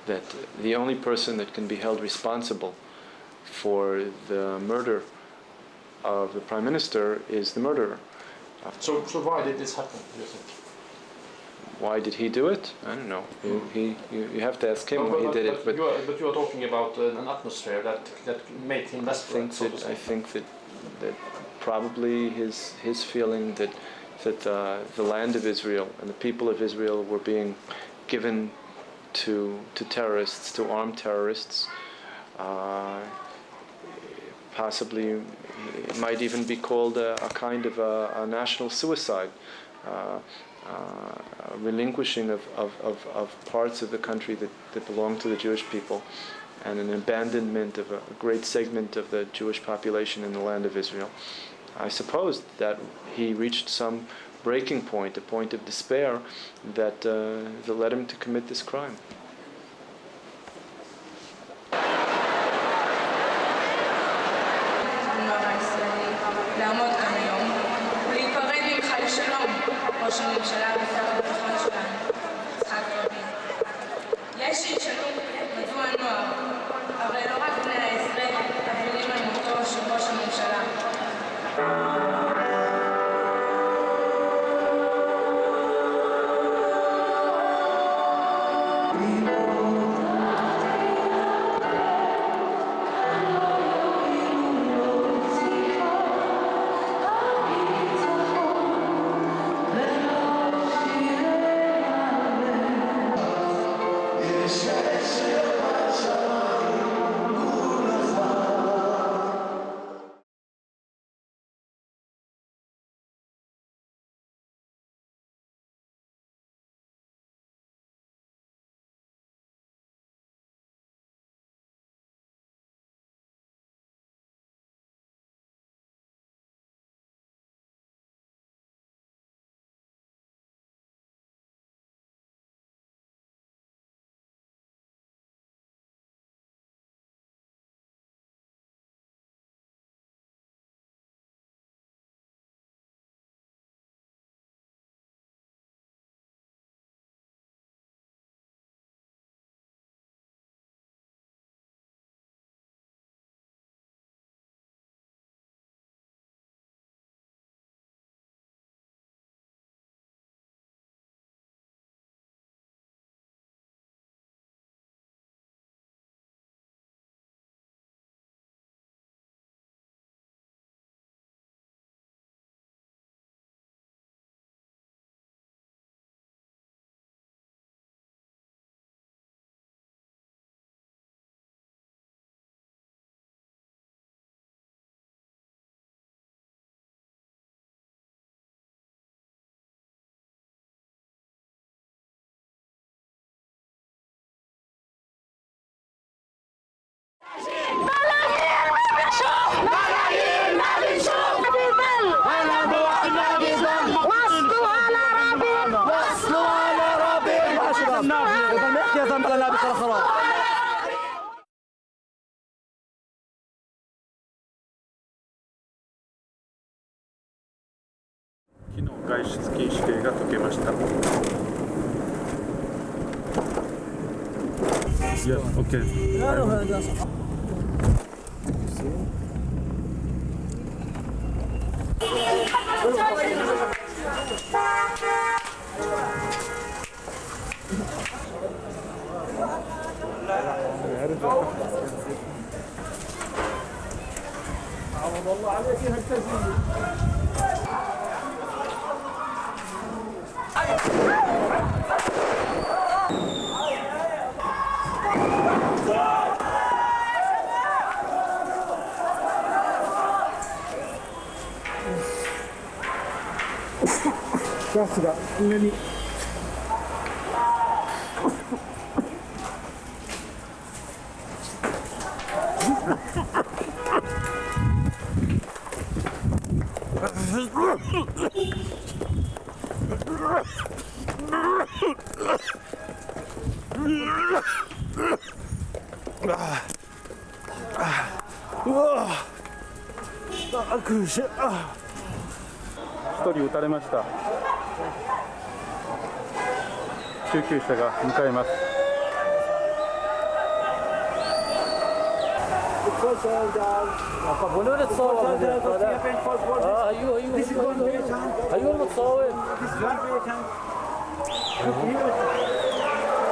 that the only person that can be held responsible for the murder of the Prime Minister is the murderer. So why did this happen, do you think? Why did he do it? I don't know. You have to ask him why he did it. But you are talking about an atmosphere that made him desperate. I think that probably his feeling that the land of Israel and the people of Israel were being given to terrorists, to armed terrorists. Possibly it might even be called a kind of a national suicide, relinquishing of parts of the country that belong to the Jewish people, and an abandonment of a great segment of the Jewish population in the land of Israel. I suppose that he reached some breaking point, a point of despair that led him to commit this crime. לעמוד כאן היום ולהיפרד ממך לשלום, ראש הממשלה ושר הביטחון שלנו, יצחק רבין. יש שישאלו מדוע הנוער, הרי לא רק בני העשרה אבלים על מותו של ראש הממשלה.昨日外出禁止令が解けました。Yeah, okay. عوض الله عليك يا هالتسليم.さすが上に1人撃たれました。救急車が向かいます。قبلوا لي تصور ايوه المتصور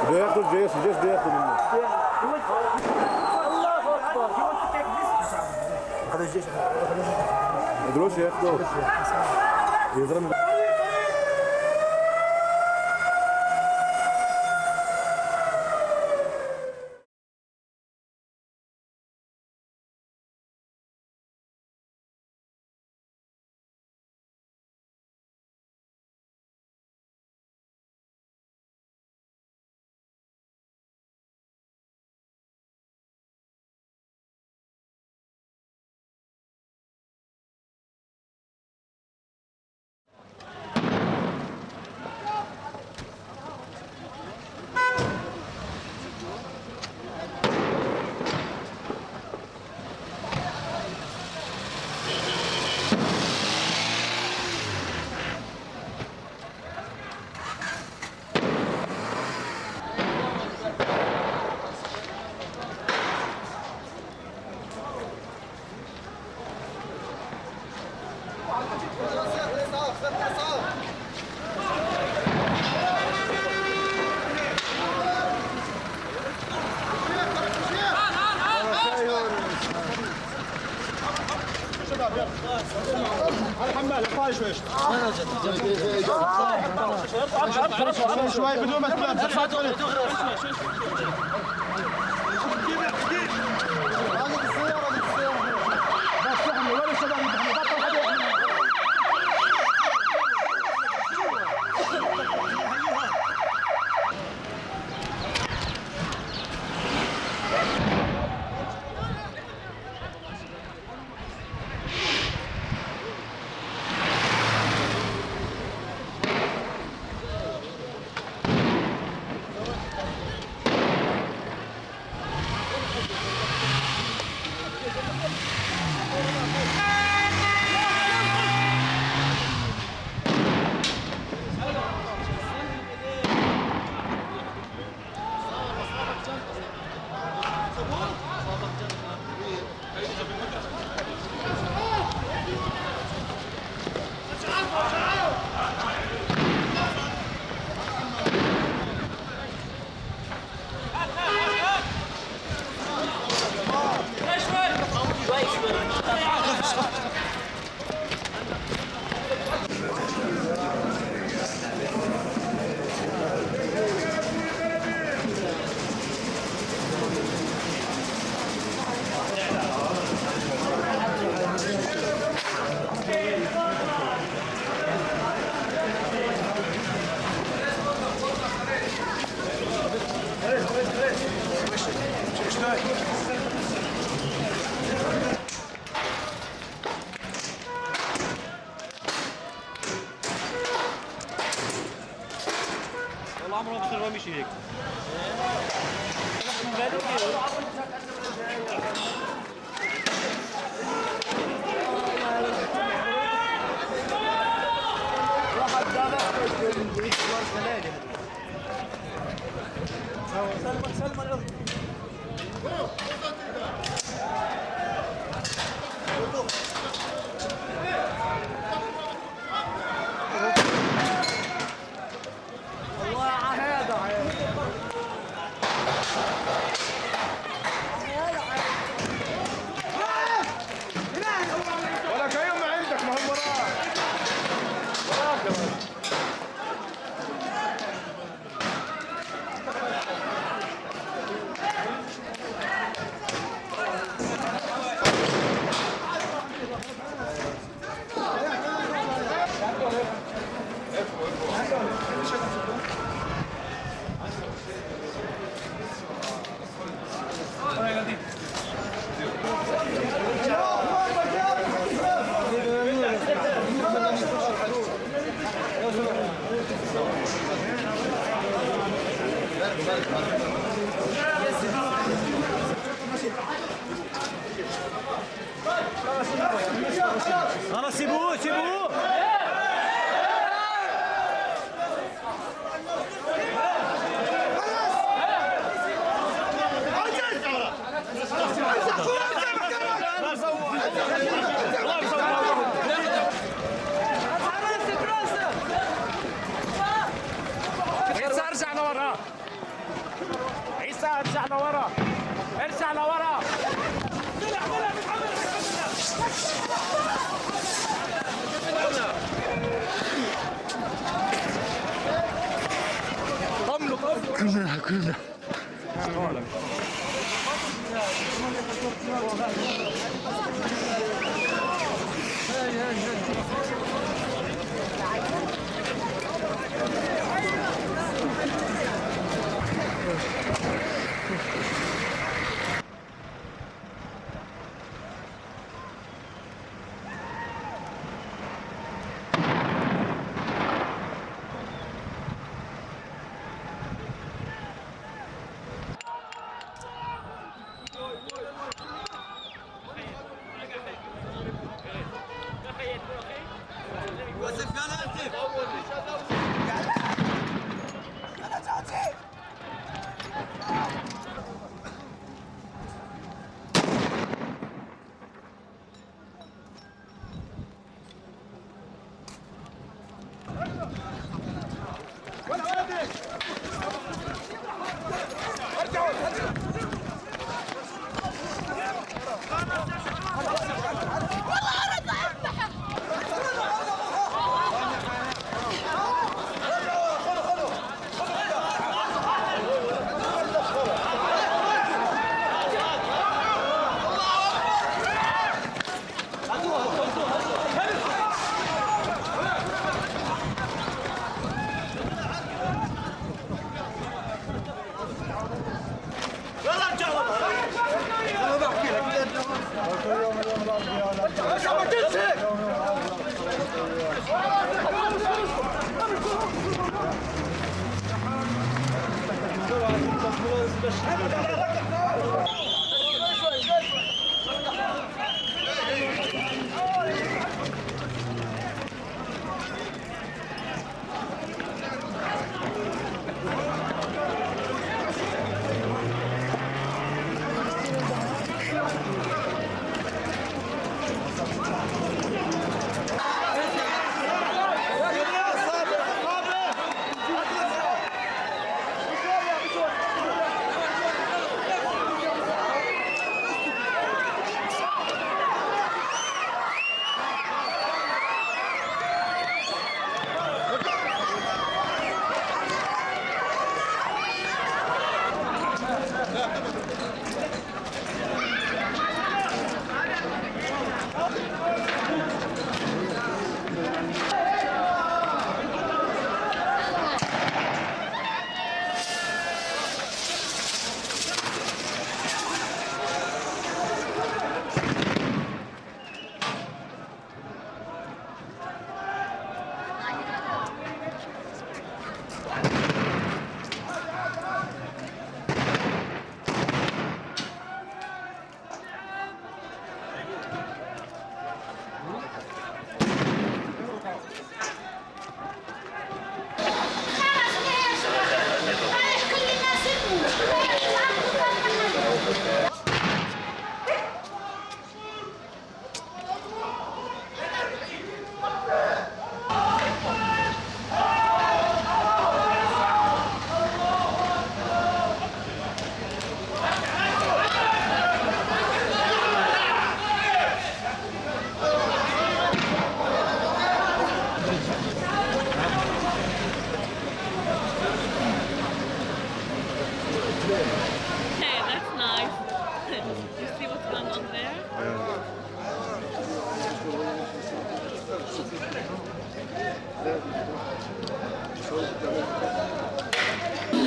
بده ياخذ الجيش بده ياخذ منه. الله اكبر هذا الجيش ما قدروش ياخذوه يضرب. شوي بدون ما تلعب. ارجع لورا عيسى، ارجع لورا، ارجع لورا. كلنا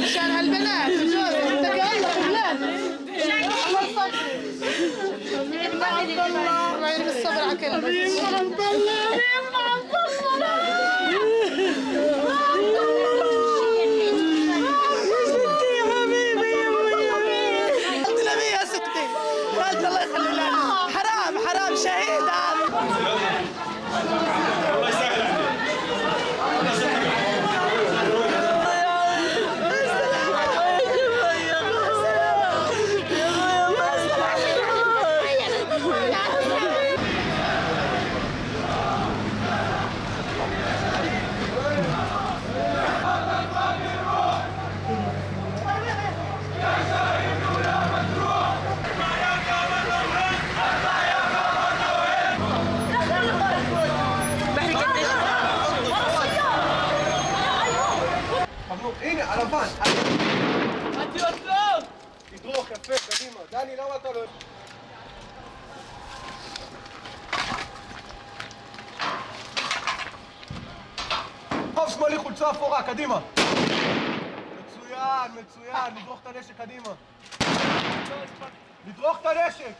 عشان هالبنات انت يلا بلاد الله يعين بالصبر على كلمة حرام شهيد נכון. אתי אותו! תדרוך, יפה, קדימה. דני, למה אתה לא... חוף שמאלי, חולצה אפורה, קדימה. מצוין, מצוין. לדרוך את הנשק, קדימה. לדרוך את הנשק!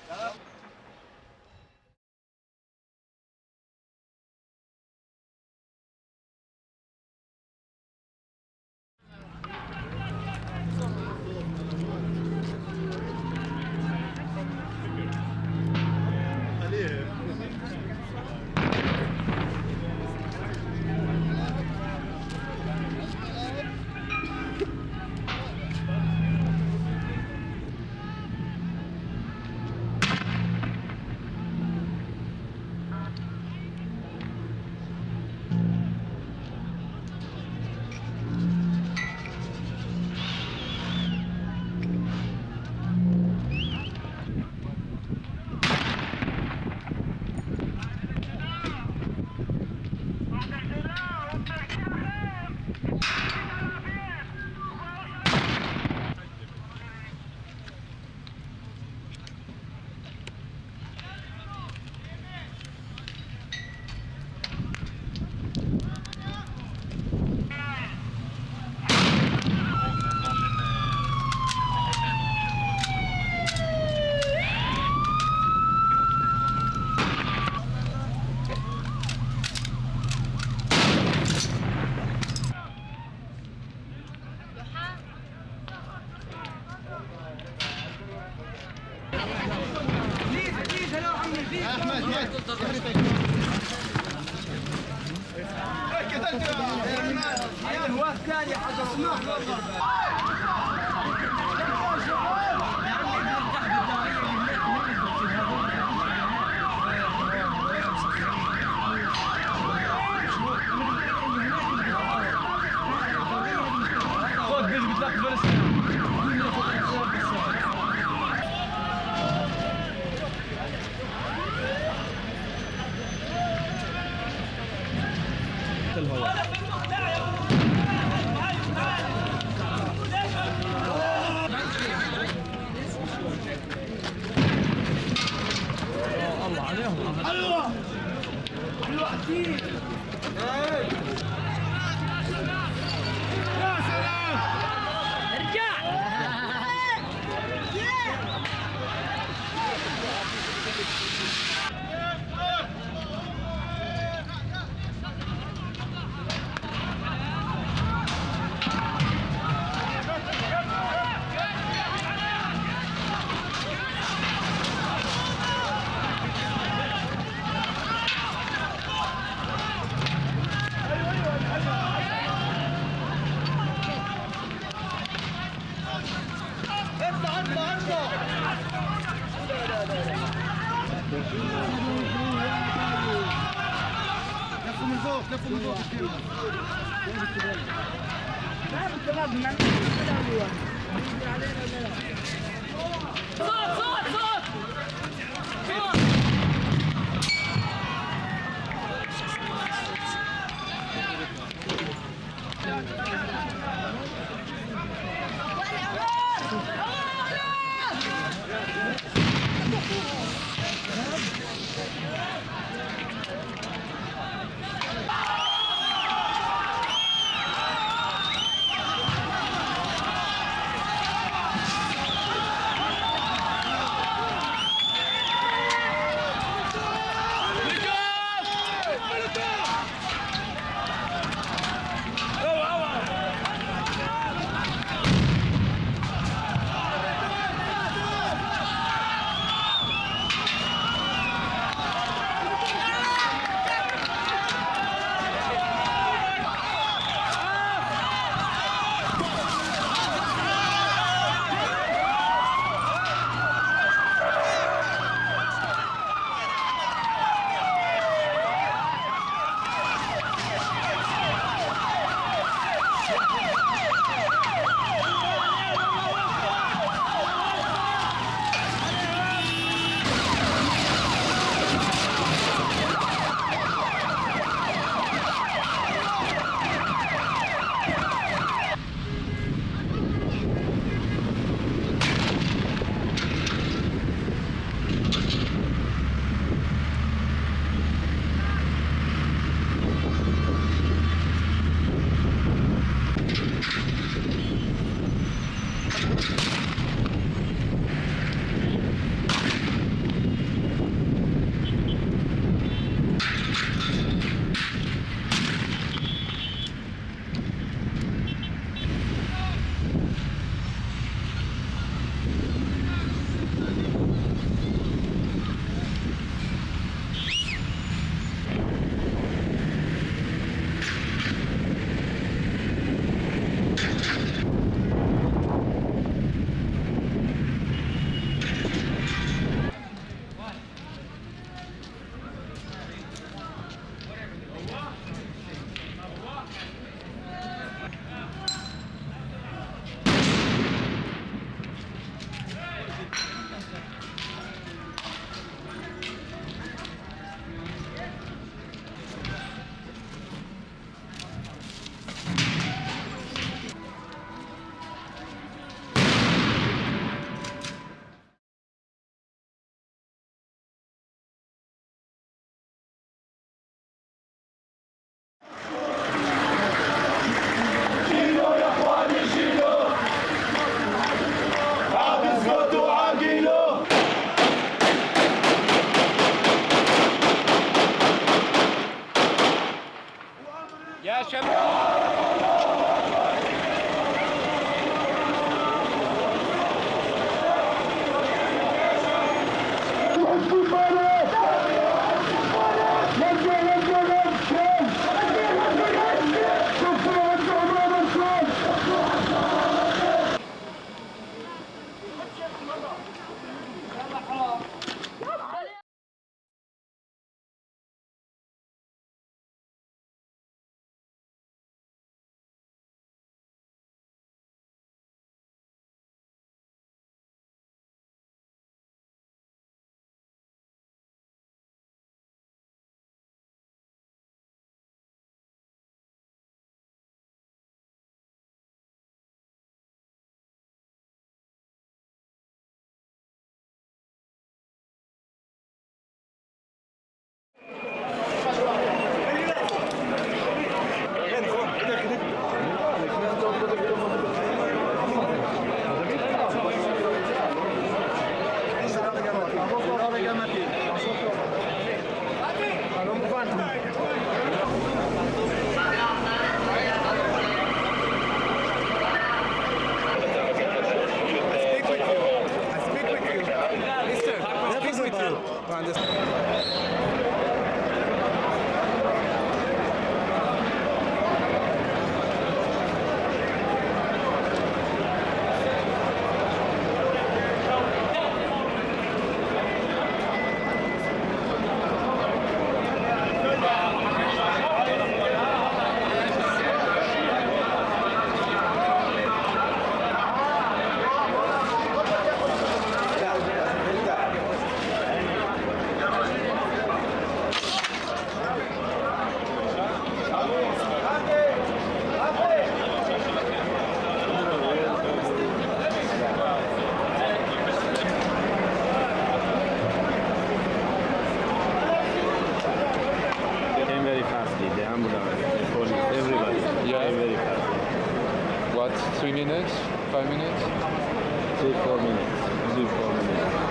3 minutes? 5 minutes? 3-4 minutes. 3-4 minutes.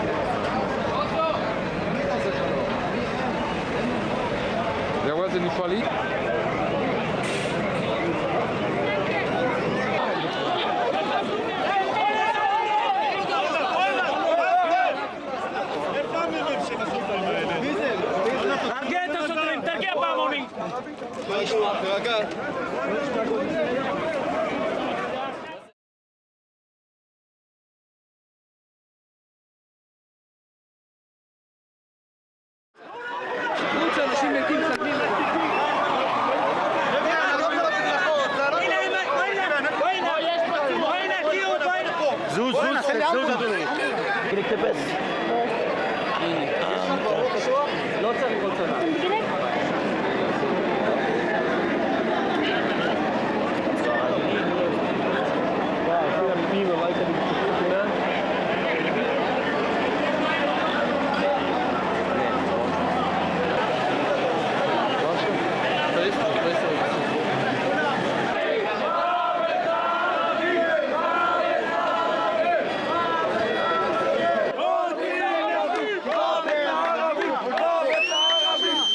There was any police? תרגיע את השוטרים, תרגיע פעמונים! תרגע. זוז, אדוני. להתאפס. לא צריך כל צבא.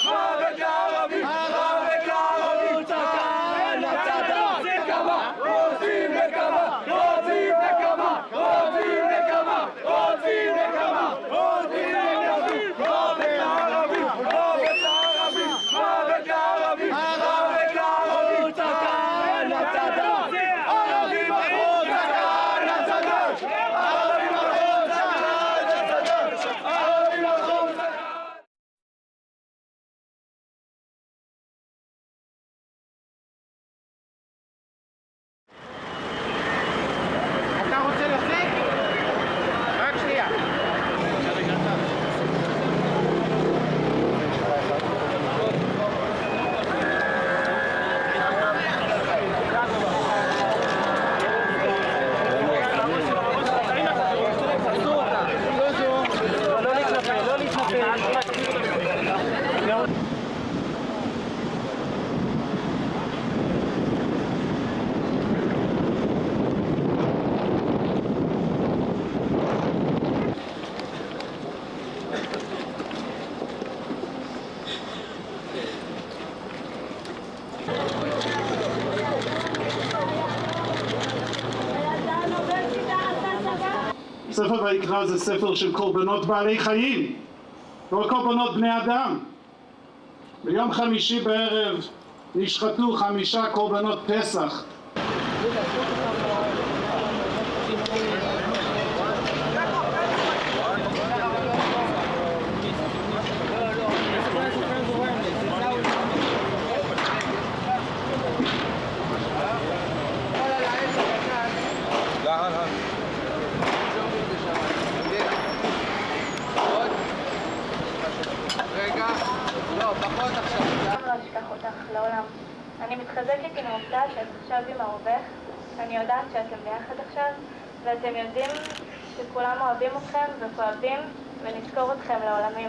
ערבי! ספר ויקרא זה ספר של קורבנות בעלי חיים, לא קורבנות בני אדם. ביום חמישי בערב נשחטו 5 קורבנות פסח. אני מתחזקת עם העובדה שאת עכשיו עם העובך, אני יודעת שאתם ביחד עכשיו, ואתם יודעים שכולם אוהבים אתכם וכואבים, ונזכור אתכם לעולמים.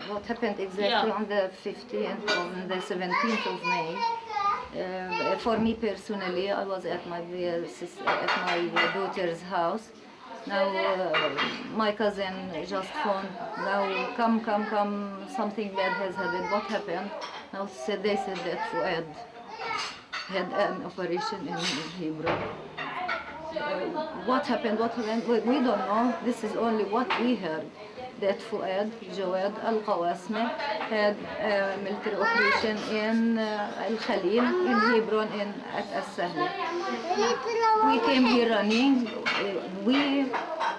What happened exactly on the 15th or the 17th of May? For me personally, I was at my daughter's house. Now my cousin just phoned. Now come, something bad has happened. What happened? Now they said that Fuad had an operation in Hebron. What happened? We don't know. This is only what we heard. That Fuad Jawad Al-Qawasmi had a military operation in Al-Khalil, in Hebron, at As-Sahli. We came here running, we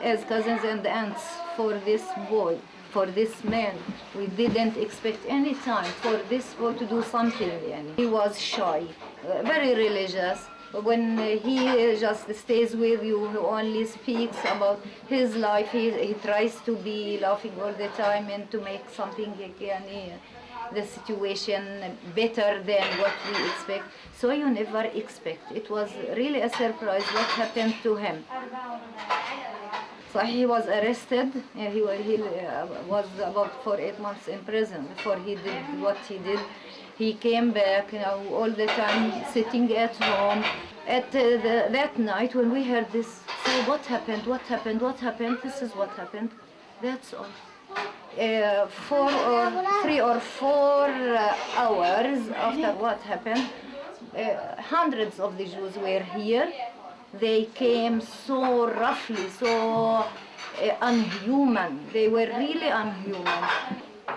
as cousins and aunts, for this boy, for this man. We didn't expect any time for this boy to do something. He was shy, very religious. When he just stays with you, he only speaks about his life. He tries to be laughing all the time and to make something, the situation better than what we expect. So you never expect. It was really a surprise what happened to him. So he was arrested. He was about 8 months in prison before he did what he did. He came back, all the time sitting at home. At that night when we heard this, so what happened? What happened? What happened? This is what happened. That's all. 3 or 4 hours after what happened, hundreds of the Jews were here. They came so roughly, so unhuman. They were really unhuman.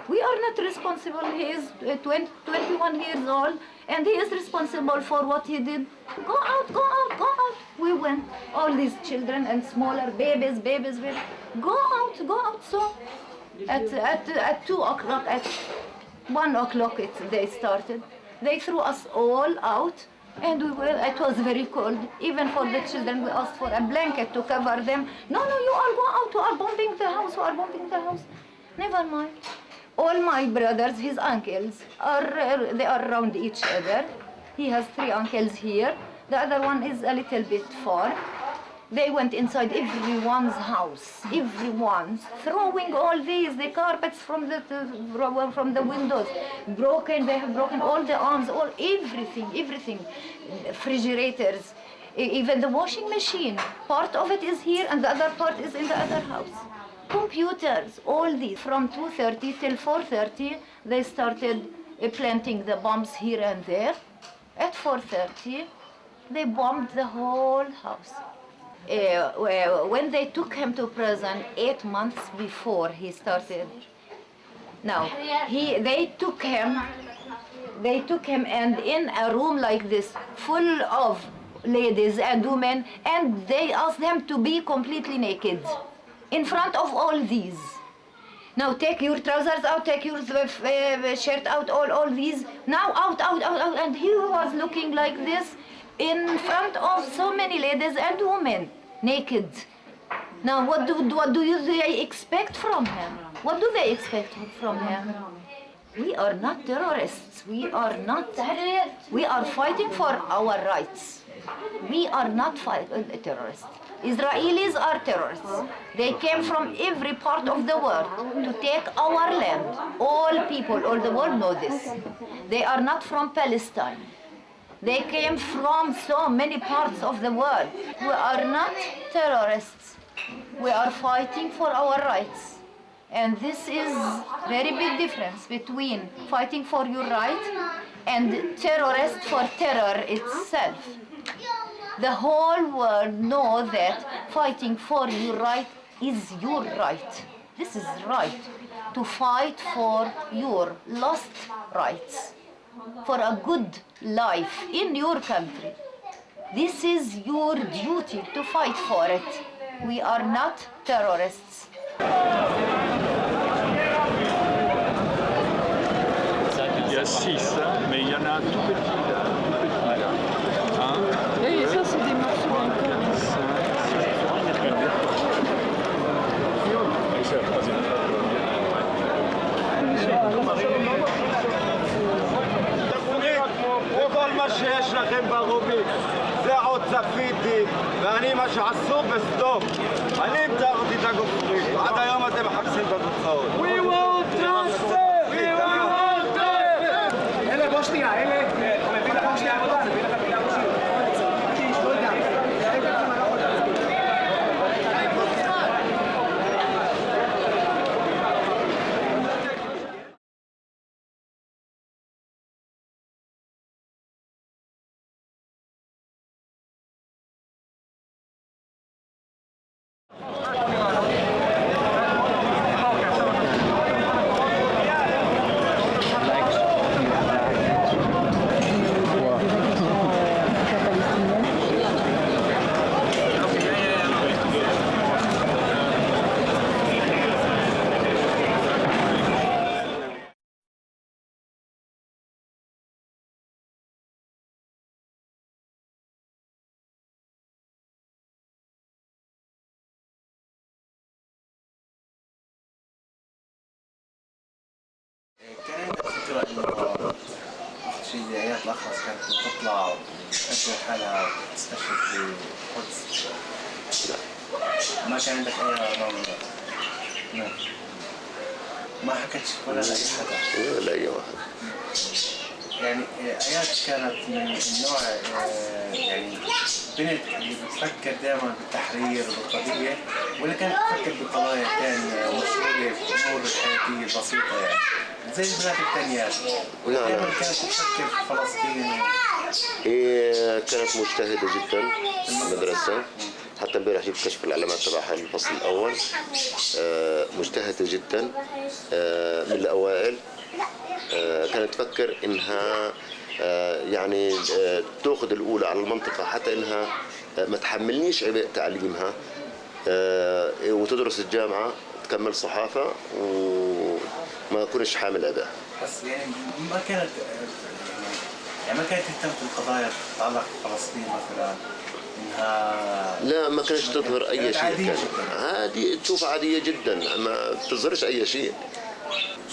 We are not responsible. He is 21 years old and he is responsible for what he did. Go out, go out, go out. We went, all these children and smaller babies. Go out. So at 2 o'clock, at 1 o'clock they started. They threw us all out and it was very cold. Even for the children, we asked for a blanket to cover them. No, you all go out, you are bombing the house, Never mind. All my brothers, his uncles, they are around each other. He has 3 uncles here. The other one is a little bit far. They went inside everyone's house, throwing all the carpets from the windows, broken. They have broken all the arms, everything. Refrigerators, even the washing machine. Part of it is here, and the other part is in the other house. Computers, all these. From 2:30 till 4:30, they started planting the bombs here and there. At 4:30, they bombed the whole house. When they took him to prison 8 months before he started, they took him and in a room like this, full of ladies and women, and they asked them to be completely naked in front of all these. Now take your trousers out, take your shirt out, all these. Now out. And he was looking like this in front of so many ladies and women, naked. Now what do they expect from him? What do they expect from him? We are not terrorists. We are fighting for our rights. We are not terrorists. Israelis are terrorists. They came from every part of the world to take our land. All people, all the world know this. They are not from Palestine. They came from so many parts of the world. We are not terrorists. We are fighting for our rights. And this is very big difference between fighting for your right and terrorist for terror itself. The whole world knows that fighting for your right is your right. This is right, to fight for your lost rights, for a good life in your country. This is your duty to fight for it. We are not terrorists. Il y a 6, mais il y en a un tout petit là. Hein? Et ça, c'est des morceaux encore. וכל מה שיש לכם ברובים זה עוד צפיתי ואני מה שעסוק בסדום אני מתארתי את הגופרים עד היום אתם מחפשים את התוצאות We want justice! We want justice! אלה בוא שנייה, אלה מביא לך שנייה עבודה, מביא לך מילה ראשית לא יודע كان فكرة إنه شيعيات الأخرس كانت تطلع وتأشر حالها تستشهد في القدس. ما كان عندك أي نوع من ذلك؟ ما حكيتش ولا لأي حدا؟ ولا أي واحد. يعني آيات كانت من النوع يعني بنت اللي بتفكر دائما بالتحرير وبالقضية ولا كانت تفكر بقضايا ثانية مشغولة في الأمور الحياتية البسيطة يعني زي البنات الثانيات دائما كانت تفكر في فلسطين هي كانت مجتهدة جدا في المدرسة حتى امبارح جبت كشف العلامات تبعها الفصل الأول مجتهدة جدا من الأوائل كانت تفكر إنها يعني تأخذ الأولى على المنطقة حتى إنها ما تحملنيش عبء تعليمها وتدرس الجامعة تكمل صحافة وما أكونش حامل عبء. بس يعني ما كانت تهتم بالقضايا تتعلق بفلسطين مثلا إنها لا ما كانتش تظهر أي شيء كان عادي تشوف عادية جدا ما بتظهرش أي شيء.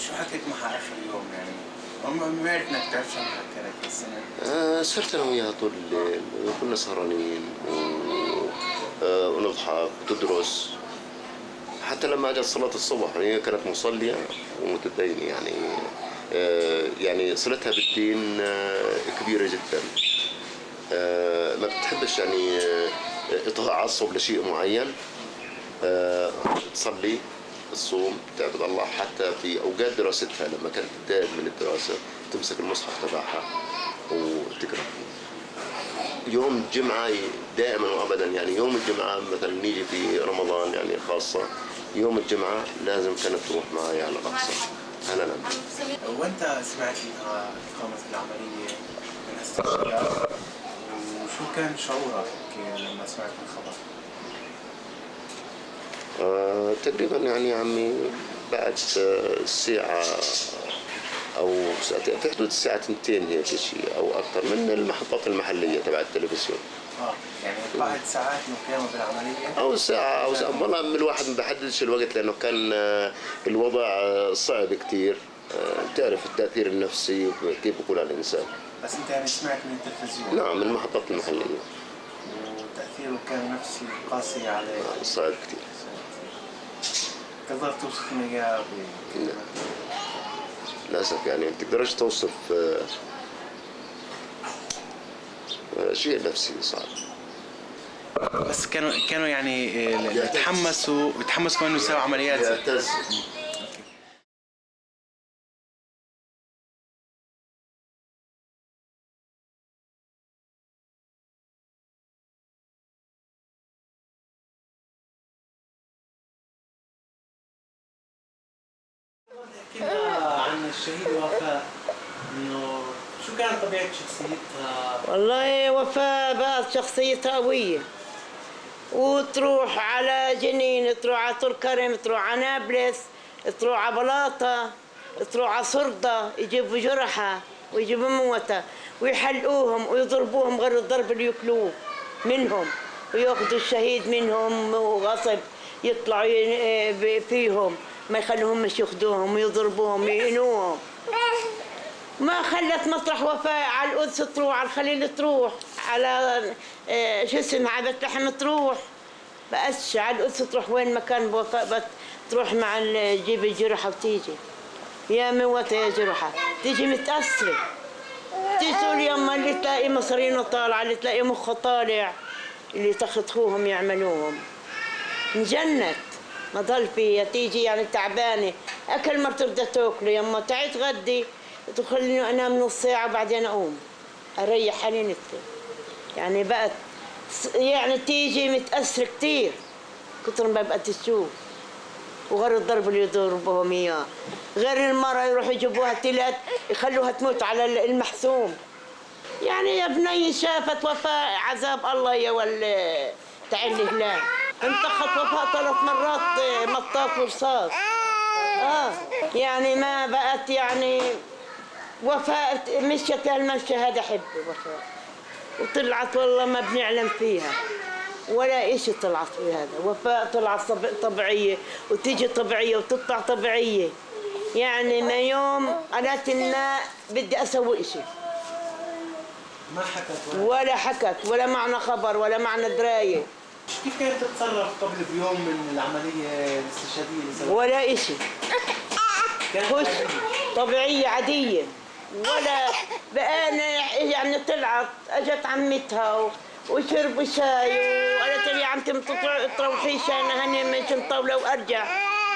شو حكيت معها آخر يوم يعني؟ ما عرفت إنك تعرف شو حكيت بالسنة؟ صرت أنا وياها طول الليل وكنا سهرانين ونضحك وتدرس حتى لما أجت صلاة الصبح هي كانت مصلية ومتدينة يعني صلتها بالدين كبيرة جدا ما بتحبش يعني تعصب لشيء معين تصلي الصوم تعبد الله حتى في أوقات دراستها لما كانت تتضايق من الدراسة تمسك المصحف تبعها وتقرأ يوم الجمعة دائما وأبدا يعني يوم الجمعة مثلا نيجي في رمضان يعني خاصة يوم الجمعة لازم كانت تروح معي على الأقصى أنا لا. وأنت سمعت إنها قامت بالعملية من استشهاد وشو كان شعورك لما سمعت الخبر؟ تقريبا يعني عمي بعد الساعة أو في حدود الساعة 2 هيك شيء أو أكثر من المحطات المحلية تبع التلفزيون. يعني بعد ساعات من قيامه بالعملية؟ أو ساعة والله الواحد ما بحددش الوقت لأنه كان الوضع صعب كتير تعرف التأثير النفسي كيف بيكون على الإنسان. بس أنت يعني سمعت من التلفزيون؟ نعم، من المحطات المحلية. وتأثيره كان نفسي قاسي عليه؟ صعب كثير. تقدر توصف لنا إياه؟ للأسف يعني ما بتقدرش توصف شيء نفسي صعب. بس كانوا يعني يتحمسوا كمان يسووا عمليات. يعتز. عن الشهيد وفاء، انه شو كانت طبيعة شخصيتها؟ والله وفاء بقت شخصيتها قوية، وتروح على جنين، تروح على طول كرم، تروح على نابلس، تروح على بلاطة، تروح على صردة، يجيبوا جرحى ويجيبوا موتى ويحلقوهم ويضربوهم غير الضرب اللي ياكلوه منهم، وياخذوا الشهيد منهم وغصب يطلعوا فيهم، ما يخلوهمش ياخذوهم ويضربوهم ويهنوهم. ما خلت مطرح وفاء على القدس تروح، على الخليل تروح، على شو اسمها على بيت لحم تروح، بقتش على القدس تروح وين ما كان وفاء تروح مع تجيب الجرحى وتيجي. يا موتى يا جرحى تيجي متأثرة، تيجي تقول يما اللي تلاقي مصرينه طالعة، اللي تلاقي مخه طالع، اللي تخطخوهم يعملوهم. انجنت ما ضل فيها، تيجي يعني تعبانة، أكل ما بترضى تاكله، يما تعي تغدي تخليني أنام نص ساعة وبعدين أقوم أريح حالي نتلي. يعني بقت يعني تيجي متأثرة كتير كتر ما بقت تشوف، وغير الضرب اللي يضربوهم إياه، غير المرة يروحوا يجيبوها تلات يخلوها تموت على المحسوم. يعني يا بني شافت وفاء عذاب الله يا تعال الهلال، انتخت وفاء 3 مرات مطاط ورصاص. يعني ما بقت يعني وفاء مشيت هالمشي هذا حبي وفاء، وطلعت والله ما بنعلم فيها ولا إشي طلعت في هذا. وفاء طلعت طبيعية وتيجي طبيعية وتطلع طبيعية، يعني ما يوم قالت لنا بدي أسوي إشي ما حكت ولا حكت ولا معنا خبر ولا معنا دراية. كيف كانت تتصرف قبل بيوم من العملية الاستشهادية؟ ولا إشي، خش طبيعية عادية، ولا بقانا يعني طلعت اجت عمتها وشربوا شاي وقالت لي عمتي تروحي انا هني مش مطولة وارجع،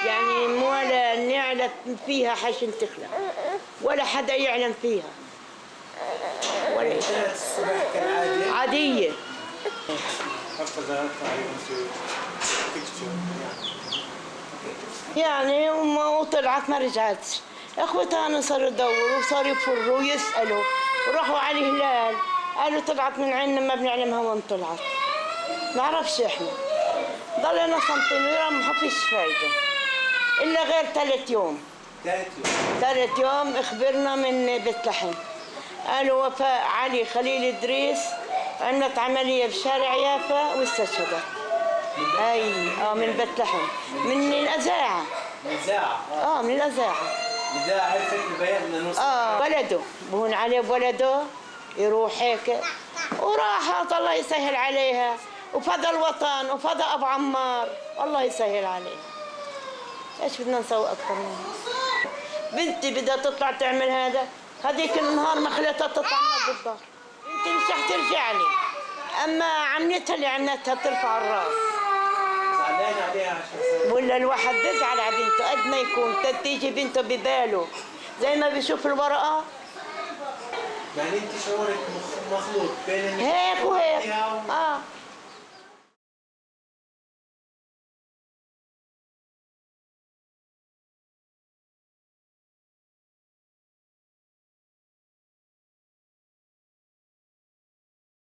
يعني ولا نعلت فيها حشن تخلع ولا حدا يعلم فيها ولا عادية. يعني وطلعت ما رجعتش. اخوتها انا صاروا يدوروا وصاروا يفروا ويسالوا وراحوا على الهلال قالوا طلعت من عندنا ما بنعلمها وين طلعت، ما نعرفش احنا. ضلينا صامتين ما فيش فايده الا غير 3 يوم. 3 يوم اخبرنا من بيت لحم، قالوا وفاء علي خليل ادريس عملت عمليه بشارع يافا واستشهدت. اي من بيت لحم من الأذاعة. من الإذاعة؟ من الأذاعة. الإذاعة عرفت البيان انه ولده بهون عليه بولده يروح هيك وراحت الله يسهل عليها وفدى الوطن وفدى أبو عمار، الله يسهل عليها. ايش بدنا نسوي أكثر من هيك؟ بنتي بدها تطلع تعمل هذا، هذيك النهار ما خليتها تطلع من الدار، بنتي مش رح ترجع لي، أما عمتها اللي عملتها ترفع الراس. زعلانة عليها عشان ولا الواحد بيزعل على بنته قد ما يكون تيجي بنته بباله زي ما بيشوف الورقة. يعني انت شعورك مخلوط بين هيك وهيك